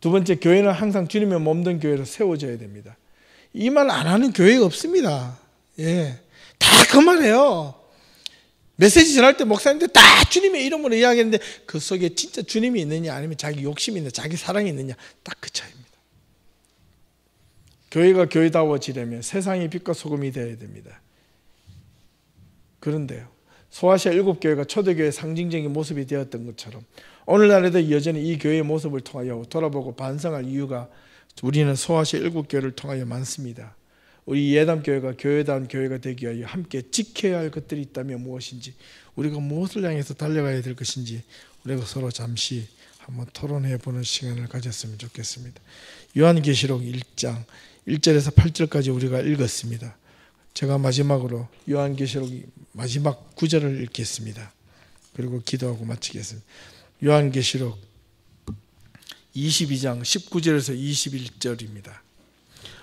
두 번째, 교회는 항상 주님의 몸된 교회로 세워져야 됩니다. 이 말 안 하는 교회가 없습니다. 다 그 말해요. 메시지 전할 때 목사님들 다 주님의 이름으로 이야기하는데 그 속에 진짜 주님이 있느냐 아니면 자기 욕심이 있느냐 자기 사랑이 있느냐 딱 그 차이입니다. 교회가 교회다워지려면 세상의 빛과 소금이 되어야 됩니다. 그런데요, 소아시아 7교회가 초대교회의 상징적인 모습이 되었던 것처럼 오늘날에도 여전히 이 교회의 모습을 통하여 돌아보고 반성할 이유가 우리는 소아시아 7교회를 통하여 많습니다. 우리 예담교회가 교회다운 교회가 되기 위하여 함께 지켜야 할 것들이 있다면 무엇인지, 우리가 무엇을 향해서 달려가야 될 것인지 우리가 서로 잠시 한번 토론해 보는 시간을 가졌으면 좋겠습니다. 요한계시록 1장 1절에서 8절까지 우리가 읽었습니다. 제가 마지막으로 요한계시록 마지막 9절을 읽겠습니다. 그리고 기도하고 마치겠습니다. 요한계시록 22장 19절에서 21절입니다.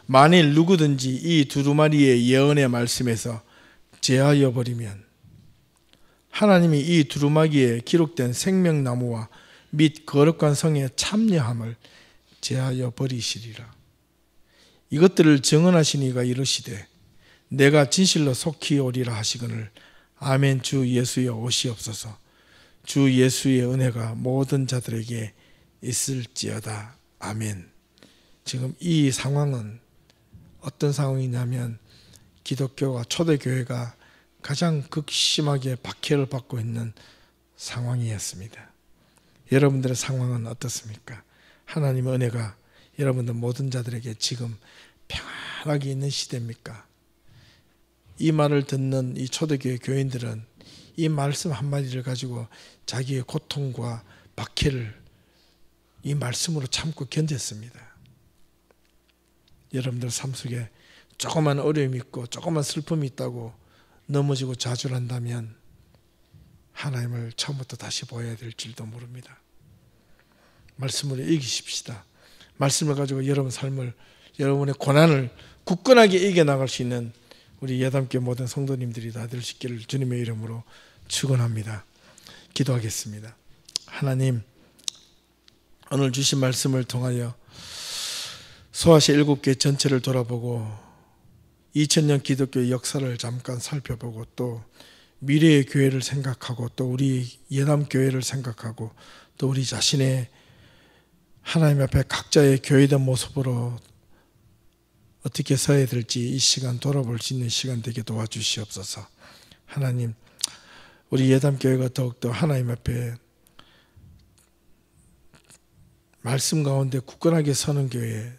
만일 누구든지 이 두루마리의 예언의 말씀에서 제하여 버리면 하나님이 이 두루마기에 기록된 생명나무와 및 거룩한 성의 참여함을 제하여 버리시리라. 이것들을 증언하시니가 이르시되 내가 진실로 속히 오리라 하시거늘 아멘. 주 예수여 오시옵소서. 주 예수의 은혜가 모든 자들에게 있을지어다. 아멘. 지금 이 상황은 어떤 상황이냐면 기독교가 초대교회가 가장 극심하게 박해를 받고 있는 상황이었습니다. 여러분들의 상황은 어떻습니까? 하나님의 은혜가 여러분들 모든 자들에게 지금 평안하게 있는 시대입니까? 이 말을 듣는 이 초대교회 교인들은 이 말씀 한마디를 가지고 자기의 고통과 박해를 이 말씀으로 참고 견뎠습니다. 여러분들 삶 속에 조그만 어려움이 있고 조그만 슬픔이 있다고 넘어지고 좌절한다면 하나님을 처음부터 다시 보아야 될지도 모릅니다. 말씀으로 이기십시다. 말씀을 가지고 여러분 삶을, 여러분의 고난을 굳건하게 이겨나갈 수 있는 우리 예담교회 모든 성도님들이 다 될 수 있기를 주님의 이름으로 축원합니다. 기도하겠습니다. 하나님, 오늘 주신 말씀을 통하여 소아시아 7교회 전체를 돌아보고 2000년 기독교의 역사를 잠깐 살펴보고 또 미래의 교회를 생각하고 또 우리 예담교회를 생각하고 또 우리 자신의 하나님 앞에 각자의 교회된 모습으로 어떻게 서야 될지 이 시간 돌아볼 수 있는 시간 되게 도와주시옵소서. 하나님, 우리 예담교회가 더욱더 하나님 앞에 말씀 가운데 굳건하게 서는 교회,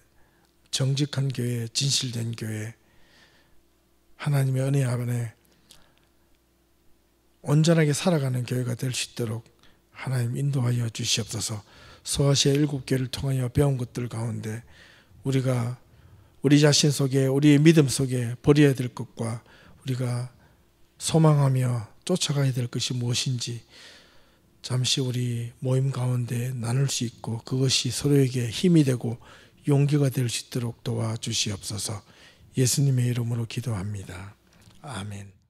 정직한 교회, 진실된 교회, 하나님의 은혜 안에 온전하게 살아가는 교회가 될 수 있도록 하나님 인도하여 주시옵소서. 소아시아 7교회를 통하여 배운 것들 가운데 우리가 우리 자신 속에, 우리의 믿음 속에 버려야 될 것과 우리가 소망하며 쫓아가야 될 것이 무엇인지 잠시 우리 모임 가운데 나눌 수 있고 그것이 서로에게 힘이 되고 용기가 될 수 있도록 도와주시옵소서. 예수님의 이름으로 기도합니다. 아멘.